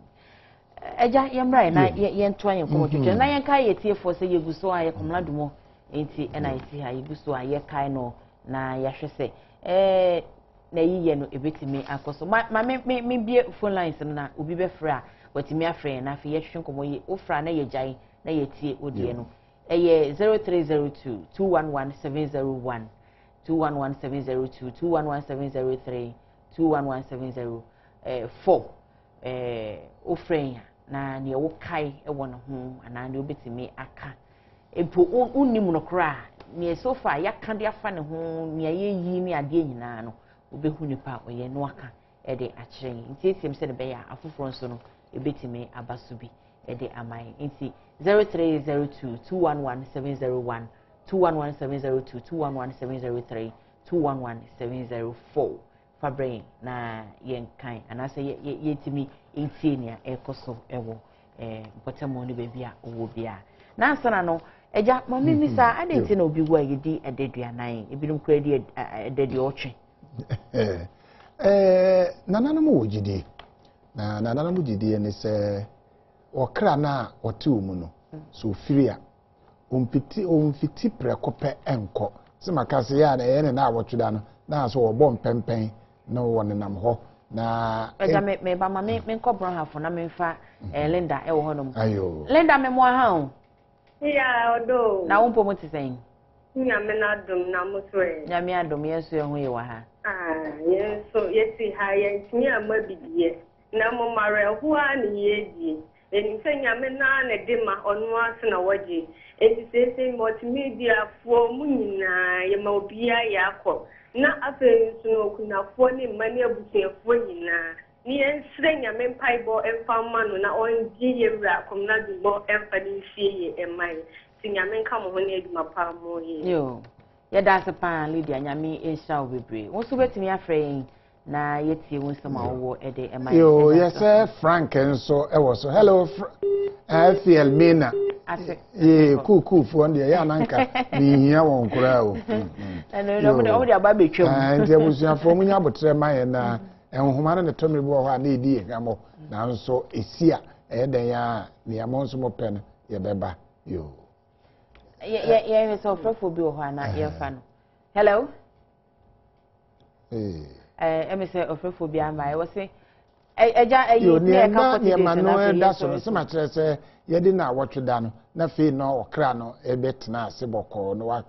eja yemra na yentoa yenkomo twetwe na yenka yetiefo se yeguso aye Komla domo enti ena yeti ha yeguso aye kai no na yahwese na yiye no ebetimi akoso ma me bie phone lines na obi be fra watimi afre na afi yehwe nkomo ye ofra na yejai na yetie odie no eye 0302 211701 211702 211703 211704 ofren na ne wo kai ewo no ho ana ne obetimi aka epo unnim no kra ne sofa yaka de afa ne ho ne ayeyi ne ade nyina no obehu nipa oye no aka e de akire nti etim se ne be ya afoforo nso no ebetimi abaso bi ede amai nti 0302211701 211702 211703 211704 fabrain na yenkan anase yetimi entienia ekoso ewo botamo ni baby a owo bia na ansana no eja mami misa adenti na obi gwa yedi ededuanan ebinum kura di ededi otwe nananum wojidi na nananum wojidi ni se okra na otu mu no so firia onfiti prekope enko se makase ya na ye na awotweda no na so obo mpempen na wonenam ho na eja me ba ma me nkobro hafo na me mfa Linda e wo honom ayo Linda me mo ha o ya odo na wompo mo tisen nyame na dum na mo so e nyame adom yeso e ho ye wa ha yeso yesi ha ye ntimi amabidie na mo mare ho ani yeji enise nyame na de ma onu ase na waje enti multimedia fo mu nyina ye ma obia ya akọ na afa no kuna fo ni mani abusuafo nyina ni ensre nyame mpaibo emfa no na ongi yewra komna dubo emfa ni fie emai ti nyame nka mo ho ni aduma pa mo ye yo ye da se pa Lydia nyame esha obebre won so betimi afre na yetie won sama wo ede emai yo yes Frank enso ewo so hello FL Mena cool for on the ya nanka ni hia won kura o no mo de aba betwam nti abusuafo munya botre maye na enhoma ne tomre bo ho a na edi ehwamo na nso esia eden ya ne amonso mo pen ye beba yo ye so frofo bi ho ana ye fa no hello me say ofrofo bi ama e wo se eja ayi ne ka ne ma no da so se ma kire se ye di na awotweda no na fe no okra no e betena ase boko no wa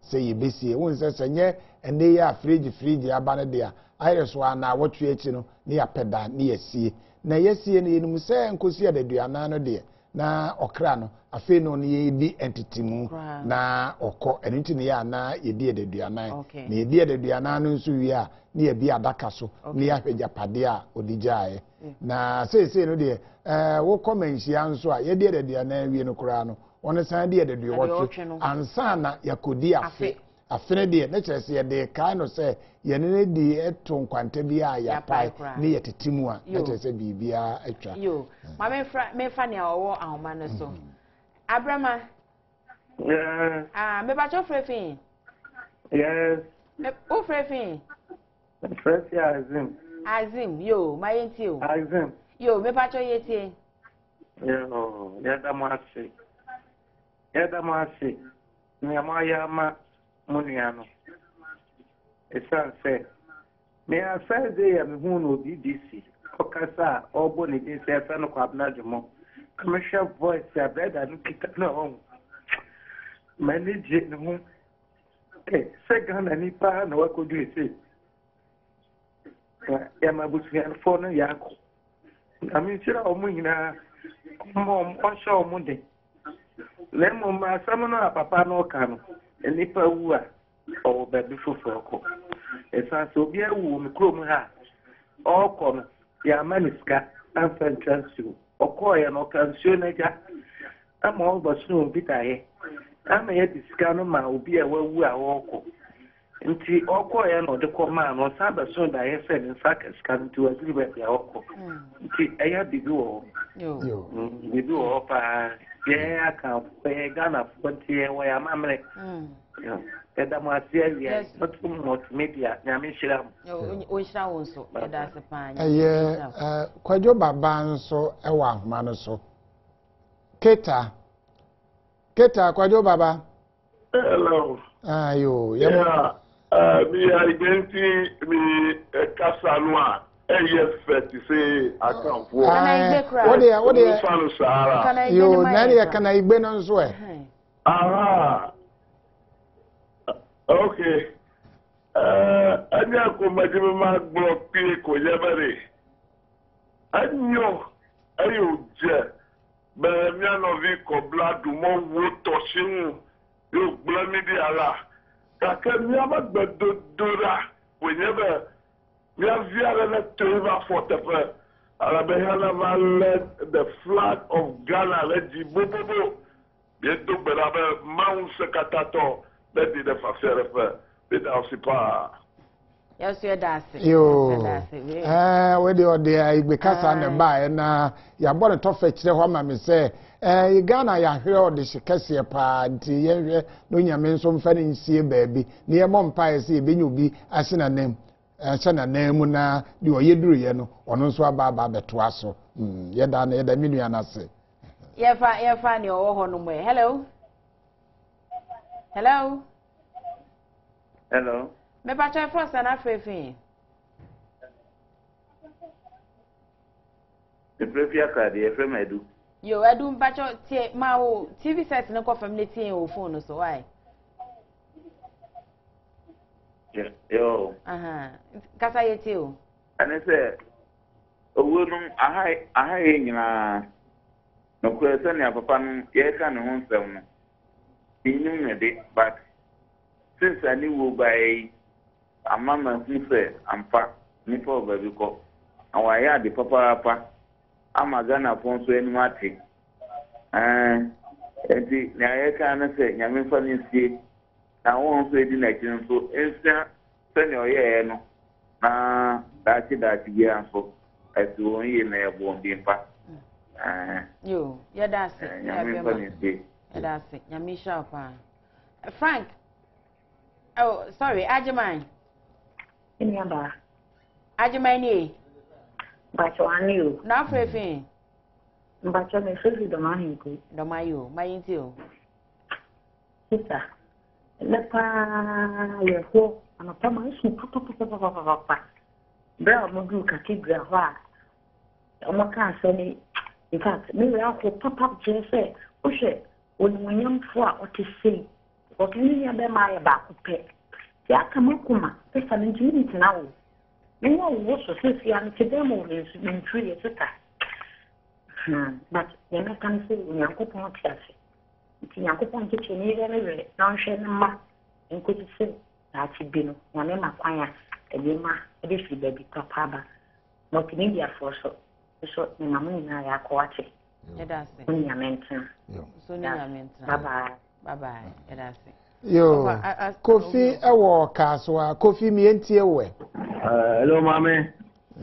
se ye besie won se nye ene ya fridge abane dia ayreso ana awotwe echi no ne ya peda ne yasie na yasie ne yenum se nkosi adaduana no de na okra no afe no ne ye di entity mu na okọ eniti ne ya na ye di adaduana ne ye di adaduana no nso wi a ne ye bi adaka so ne ya hwejapade a odijae na se no de wo komenhia nso a ye di adaduana wi no kura no one san di adaduo wotwe ansa na yakodi afe afene de na kire se ye de kai no se ye ne di eto nkwanta bi a ya pai ne ye tetimu a na kire se bibia atwa yo ma me fa ne awo ahoma no so Abrama me ba cho frefin yes me o frefin fresh Azim yo ma yenti o Azim yo me ba cho yeti yo ya da masi ni amaya ma muniano esanse me asaide ya me no BBC okasa obo ni dey say fa no kwabna djumo commercial voice ya brother no kita no manage no second ani pa no wa ko do ese ya mabusian for no ya ko ami sira o mu nyina mo sha o mu de le mo ma samana papa no ka no eni pa wu a o be bi fofo ko esa so bi awu mi krom ha o ko no ya maniska afan transfer okoye no kansio na ja ama o basu bitaye ama ye diskano ma obi a wawu a woko nti okoye no de ko ma no sa basu da ye se ni saka scan to agri ba ya woko nti eya bibi wo yo bibi wo pa ye aka pe gana fonti wa ya mamre yo eda mo asia ya multimedia nyame shiram o shira won so eda se pa anya kwajo baba nso ewa ahoma no so keta kwajo baba hello ayo yeah mi identity mi kasanwa fet say akanfo what dey yo nani kana igbe no nso aha okay anya ko majime ma block pi ko yebere anyo ayo je be mi anovi ko bladu mo wo toshin yo blami di ala ka mi amagbedo dora we never mi avia na teva for the Alabehana man led the flag of Ghana, let the Bobo, Biento Berabe, Mount Secatato, let the Faxerefe, let Alcipa. Yes, you're dancing. Where the other, because I'm by and you're born to fetch the woman, say, Ghana, ya hear the Shikasia party, no, you mean some fanning see baby, near Mompire, see, Binubi, as in a name. Sana name na di oyeduru ye no ono so aba beto aso ye da na ye da minu anase ye fa ni owo ho no mo hello me pa cha for sana fefi the previous card ye frame edu yo edu mpa cha tie ma o TV set no ko family tie o phone so why yo kasa yeti o ane se owo no ahai nyina no ko se ne papa no ye ka ne ho nsem no inu ne de but since ani wo by amama hu se ampa ni for baby ko awa ya de papa ama Ghana fon so enu ate enti na ye ka na se nyame fa ni sie na won so edi na kin so ensa sene oye no na dachi bia so ati won ye na ebo ndi mpa yo ya dase nyame fa ni sie ya dase nyame shapa Frank oh sorry Ajimai Inyamba Ajimai ni bacho aniu na frefin bacho me fefi do mahinko do mayo mayintio sita lepa yeho anatama isu papa bra modu cathedral wa omaka asani in fact me we akọ papa jese o hwe onwunyamfo a otese otini ya be ma ya ba kupe ya kamakuma pesa njini tinawo me wo so sesi an kedemo mentri yeseka but yana kan se nyankopon tiase nti nyankopon keche ni re me na nhwe na ma nkoti se na ati bino na me makwanya edema ede fi baby papa ba multimedia for so ni mamu na ya kwache edase ni amenta so ni amenta bye bye edase yo Kofi ewo kaswa Kofi mi entie we hello mame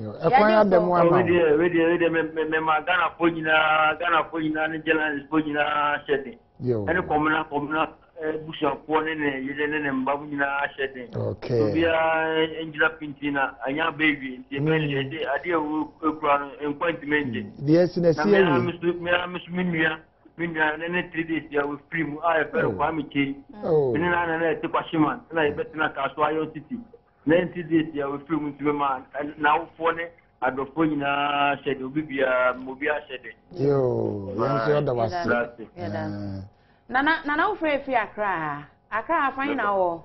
yo ekwanya dem wa ma we dey me magana ponyina ni jelan ponyina shede yo ene komna busha kuone ne mbabu nyina shede okay so bia enjila pintina anya baby the men dey ade ekura appointment yes na see you minua ne 3 days ya we free mu a fere kwa miche ni na te kwashima na betina ka so ayo city 90 days ya we free mu tibema na wo ne adofo nyina shede obibia mobia shede yo yanso yoda wasi nana wo free Accra afan na wo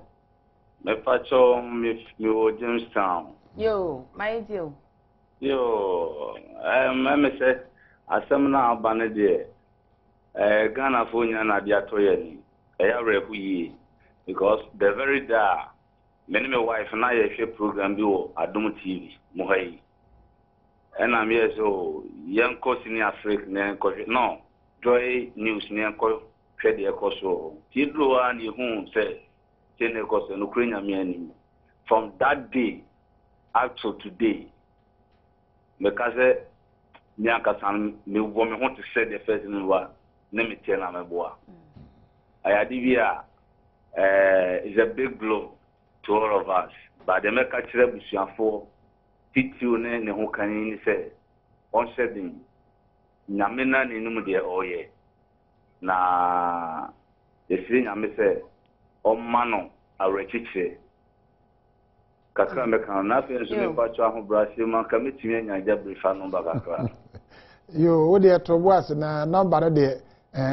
me pacho me wo Jamestown yo my deal yo me say asem na abane de Ghana for na dia toye ni refu yi because the very day my wife na ye share program bi o Adum TV mo hayi and am here so young course in Africa no Joy News ni ko hwe de ko so ti do an ye hu say tene ko so no krenya mi ani from that day up to today because me akasan me wo me ho to say the first no wa na me tell am boa ayadivia is a big blow to all of us but the make kire busuafo titiu ne ho kan ni say on shedding nyamena ni num de oye na esiri nyame say o mano arechiche kakra me kan na fe nso me pacho aho brasi man ka metimi anya jabrifa no ba kakra yo wo de to boas na number de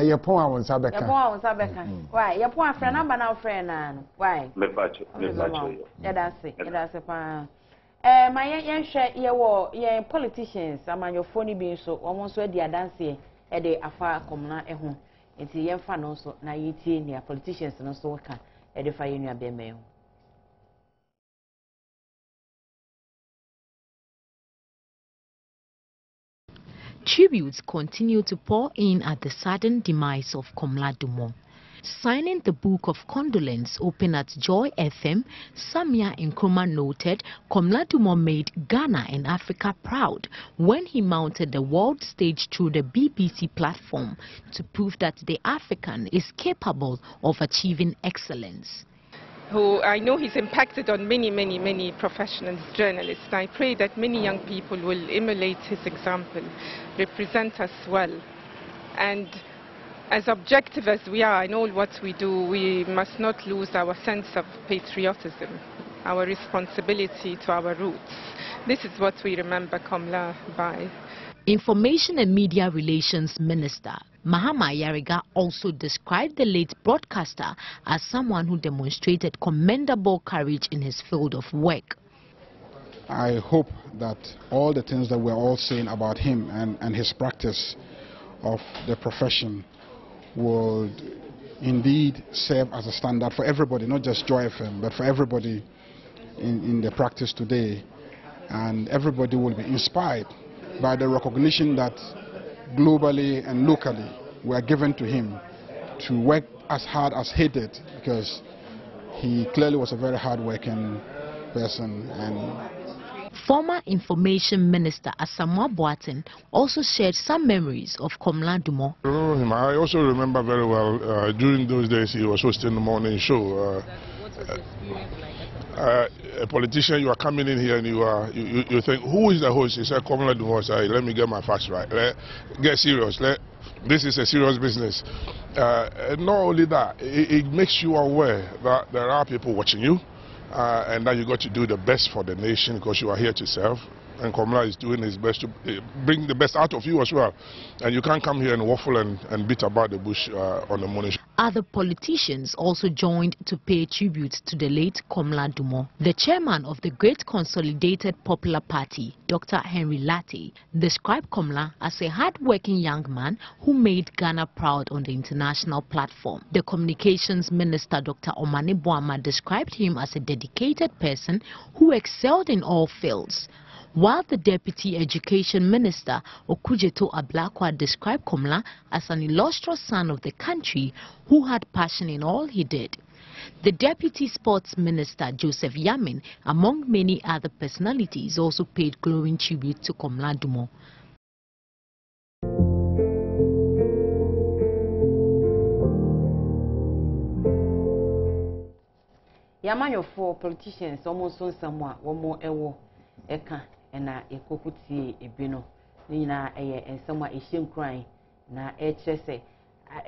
ye pon awon sabeka why ye pon afra number na afra na why me pacho ya dase pa ma ye hwe ye wo ye politicians amanyofo ni bi so omo so adi adanse e de afa komna ho enti ye mfa no so na yetie ni politicians no so ka e de fa ye nua be me ho Tributes continue to pour in at the sudden demise of Komla Dumont. Signing the book of condolence open at Joy FM, Samia Nkrumah noted Komla Dumont made Ghana and Africa proud when he mounted the world stage through the BBC platform to prove that the African is capable of achieving excellence. Who I know he's impacted on many professionals, journalists. I pray that many young people will emulate his example, represent us well. And as objective as we are in all what we do, we must not lose our sense of patriotism, our responsibility to our roots. This is what we remember Komla by. Information and Media Relations Minister Mahama Yariga also described the late broadcaster as someone who demonstrated commendable courage in his field of work. I hope that all the things that we're all saying about him and his practice of the profession would indeed serve as a standard for everybody, not just Joy FM, but for everybody in the practice today. And everybody will be inspired by the recognition that globally and locally were given to him to work as hard as he did, because he clearly was a very hard-working person. And former Information Minister Asamoah Boateng also shared some memories of Komla Dumont. I also remember very well during those days he was hosting the morning show. What was the experience like? A politician, you are coming in here and you think, who is the host? He said, Komla Dumont. Let me get my facts right. Get serious. This is a serious business. And not only that, it makes you aware that there are people watching you and that you got to do the best for the nation because you are here to serve. And Komla is doing his best to bring the best out of you as well. And you can't come here and waffle and beat about the bush on the morning show. Other politicians also joined to pay tribute to the late Komla Dumont. The chairman of the Great Consolidated Popular Party, Dr. Henry Latte, described Komla as a hard-working young man who made Ghana proud on the international platform. The Communications Minister, Dr. Omane Boamah, described him as a dedicated person who excelled in all fields. While the Deputy Education Minister, Okujeto Ablakwa, described Komla as an illustrious son of the country who had passion in all he did. The Deputy Sports Minister, Joseph Yamin, among many other personalities, also paid glowing tribute to Komla Dumont. Yamanyo for politicians almost on someone, one more ewo, eka. Na ekokuti ebino ni na ensama ehiem kran na ekyese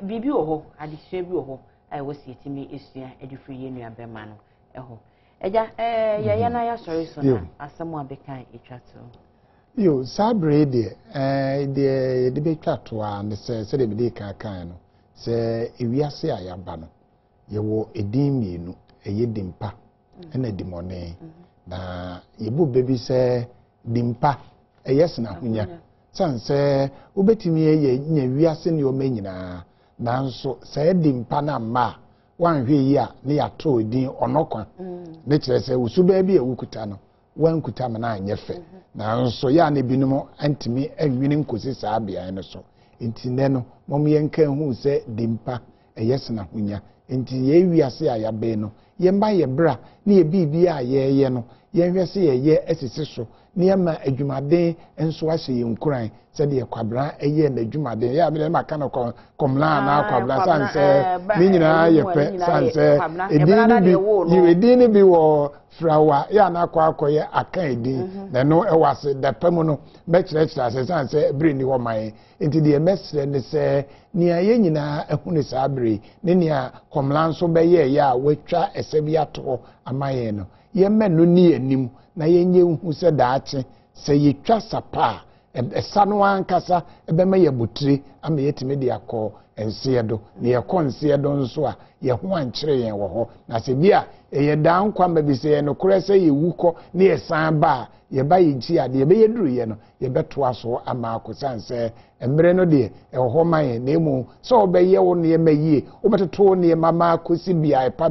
bibi oho adisua bi oho ai wosi etimi esua edifri ye nua bema no eho eja ye na ya sorry so na asemu abekan etwato yo sabre de betwato a ne se de be kan no se ewiase ayaba no ye wo edin mienu eye dimpa na dimone na yebu bebi se dimpa yes na hunya sanse obetimi ye nya wiase ne o manyina nanso se dimpa na ma wanhwe yi a ne yato odin onokwa ne kire se usuba bi ewukuta no wankuta ma na anyefe nanso ya ne binumo antimi anwini nkosi saa bia ne so enti ne no mom yenka hu se dimpa yes na hunya enti ye wiase ayabe no ye mba ye bra ne ye bibia ye no yenhwe se ye esisi so niema adwumaden enso ahye yenkuran se de kwabra eye na adwumaden ya be maka na Komla na kwabra sanse ni nyina ye pe sanse edini bi wo frawa ya na akoye aka edin na no ewase da pemu no be kire sanse bri ni wo man enti de mesre ne se ni aye nyina ehune sa bri ne nia Komla nso be ye ya wetwa esebi ato amaye no ye menu ni anim na yenye hu se daache se yetwa sapa esano ankasa ebema ye butire ama yetime de akọ ensiedo na ye konsiedo nso a ye ho ankire yen wo ho na se bia ye dan kwa mba bi se no kure se ye wuko na ye san ba ye ba ye ji ade ye be yeduru ye no ye beto aso ama akosanse emre no de ho man na emu so obeye wo ne mayie obeteto ne mama akosi bia ipa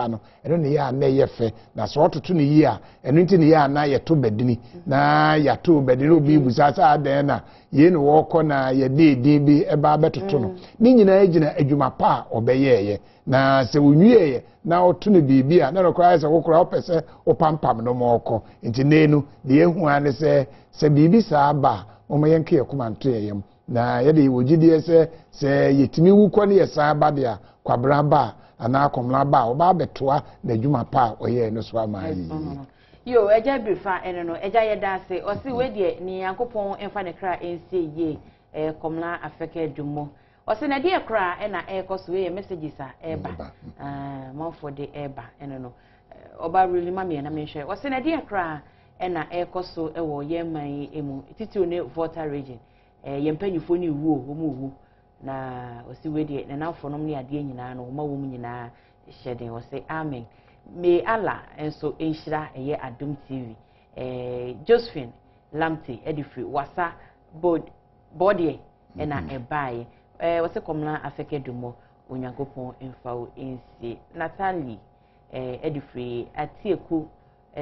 no eno ne ya na ye fe na so ototo ne yi a eno nti ne ya na ye to bedini na ya to bedini obi busasa aden na ye no woko na ye de bi eba betoto no ni nyina agina adwuma pa obeyeye na se wonwieye na oto no bibia na rekwa se wokora opese opampam no moko nti nenu de ehu ane se bibi sa ba omo yenke yakumanto yeyem na ye de wogidie se yetimi wukọ ne yesa ba de kwabra ba ana Komla ba oba betoa na adwuma pa oye no so amayi yo eja brifa ene no eja yeda ase osi we de ni yankopon emfa ne kra ensie ye Komla afeke dumo osi na de kra na ekoso ye messages a eba for the eba ene no oba really mama na me hwe osi na de kra na ekoso ewo ye man emu titiri ne voter region ye mpanyifo ni wuo wo na osi we de na nafo no ne ade nyina no ma wo mu nyina hyeden osi amen. May Allah and so enshira eye Adum TV Josephine Lamte edifri wasa body na ebae wase Komla afeke dumo onyankopon emfawo ensie Natalie edifri atieku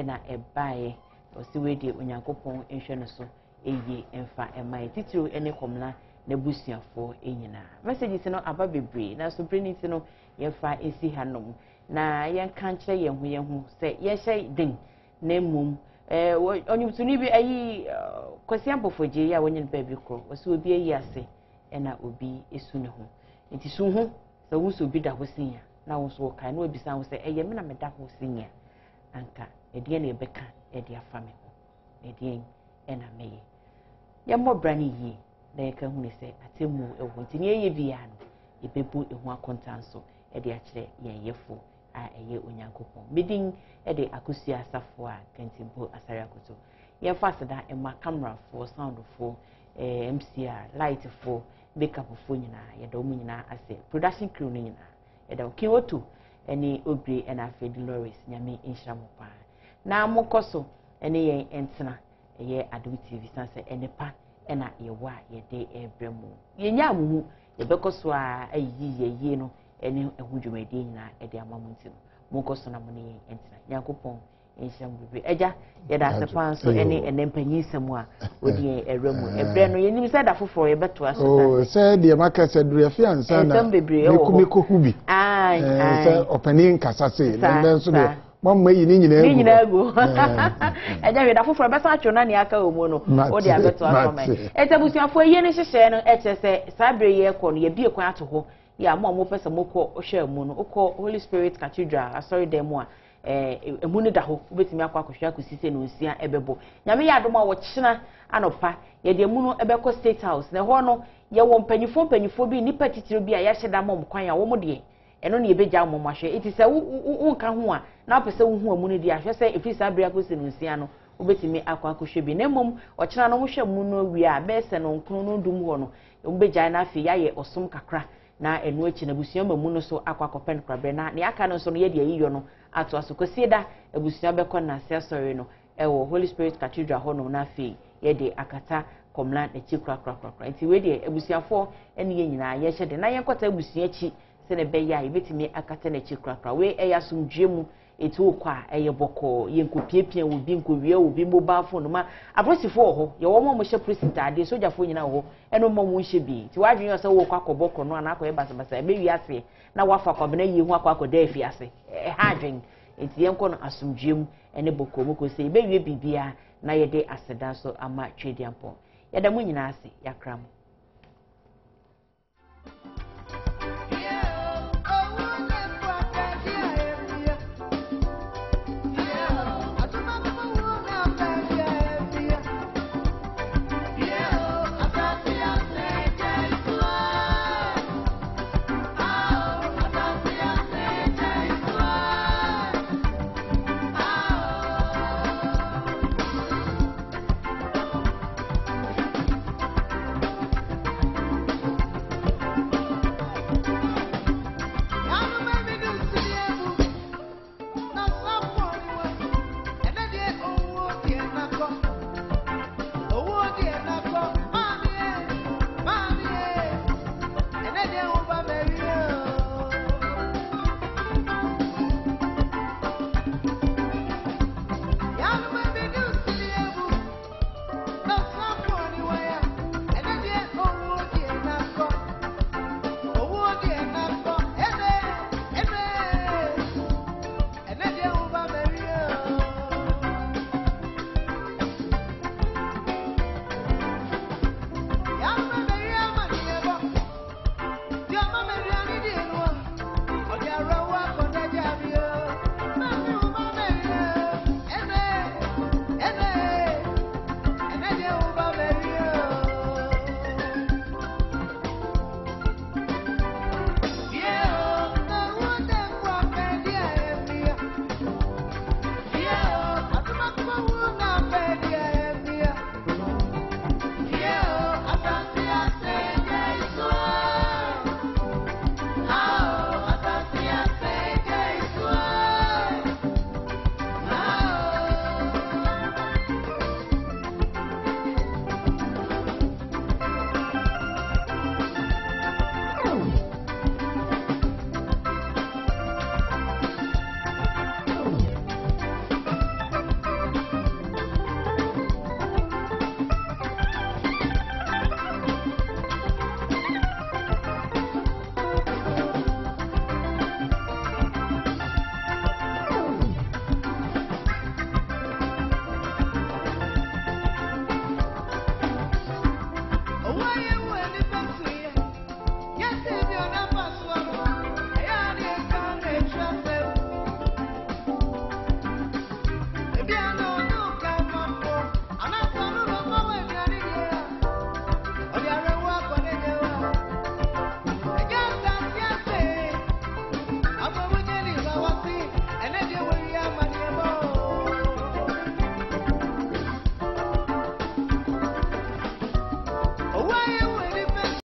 na ebae wase we de onyankopon enhwe no so eye emfa emai titiro ene Komla na busuafo enyina messages no aba bebre na so breniti no yefa esi hanom na yen kanche yehu se yehye din na mum onyumtuni bi ayi kwasiampofogye ya wonyin baby ko oso obi ayi ase na obi esu ne ho nti su ho se wuso obi da ho sinya na wo so kai na obi san wo se eye me na me da ho sinya anka edie na ebeka edie afa me ho edie na meye ya mo brani yi na yeka hu ne se atemu ewo nti ne ye bia no ebebu ehu akontanso edie akire yen yefo a eye onyankopon medin de akusia asafo a kantibo asariakoto ye fasada ema camera for sound for MCR light for makeup for nyina ye da mu nyina ase production crew nyina ye da okiwotu eni obri na afedi Loris nyame inshamo pa na mokoso eni ye entena ye Adum TV sanse enepa na ye wa ye de ebremu ye nya amumu ye bekoso a ayi ye no eni ehudwumadi nyina ede amamunti no mokoso na mo ne entina yakopon enhyam bibi eja ye da sepan so eni enempanyi semu a odi eremu ebre no yenim se da foforo ye beto aso se de makasa duru afi ansa na meko hubi se opani nkasa se na nso de mamma yi ni nyina egu eja we da foforo be sa atwo na ne aka omu no odi abeto aso me etabusuafo ye ne hyehye no eche se sabre ye ekọ no ye bie kwan ato ho ya mo pesa moko ohwe mu no okọ Holy Spirit Cathedral asori dem a emu ne da ho obetimi akwa akohwe akosise no nsia ebebo nyame ya adom a wo kyena anopa ye de mu no ebekọ State House na ho no ye wo mpanyifo bi nipa titiro bi a ya hyeda mom kwan a wo mo de eno ne ebeja mom ahwe iti se wo ka ho a na pese wo hu amu ne di ahwe se efisa abria akosise no nsia no obetimi akwa akohwe bi na mom o kyena no mo hwe mu no wi a be se no nkunu no dum ho no obeja na afi ya ye osom kakra na enu echi na busuan mamu no so akwa kopen krabe na ne aka no so no ye de yiyo no ato asokosie da ebusuan bekọ na se sorry no ewo Holy Spirit Cathedral ho no na fe ye de akata Komla na chi kra nti we de ebusuafo ene ye nyina ye hye de na ye kota ebusuan chi se ne be ya ebetimi akata na chi kra we eya sumdwemu etu kwa eye boko ye nkopiepia wo bi nkowie wo bi mobile phone ma abrosifo ho ye wo mo hye president ade sojafo nyina ho eno mo mo hye bi ti wadwen yo se wo kwa koboko no anako ye basabasa ebe wi ase na wafa kwa bena ye hu akwa koda afi ase ha dwen enti ye nko no asumdwem ene boko moko se ebe wi bibia na ye de aseda so ama twediampo ye da mo nyina ase yakram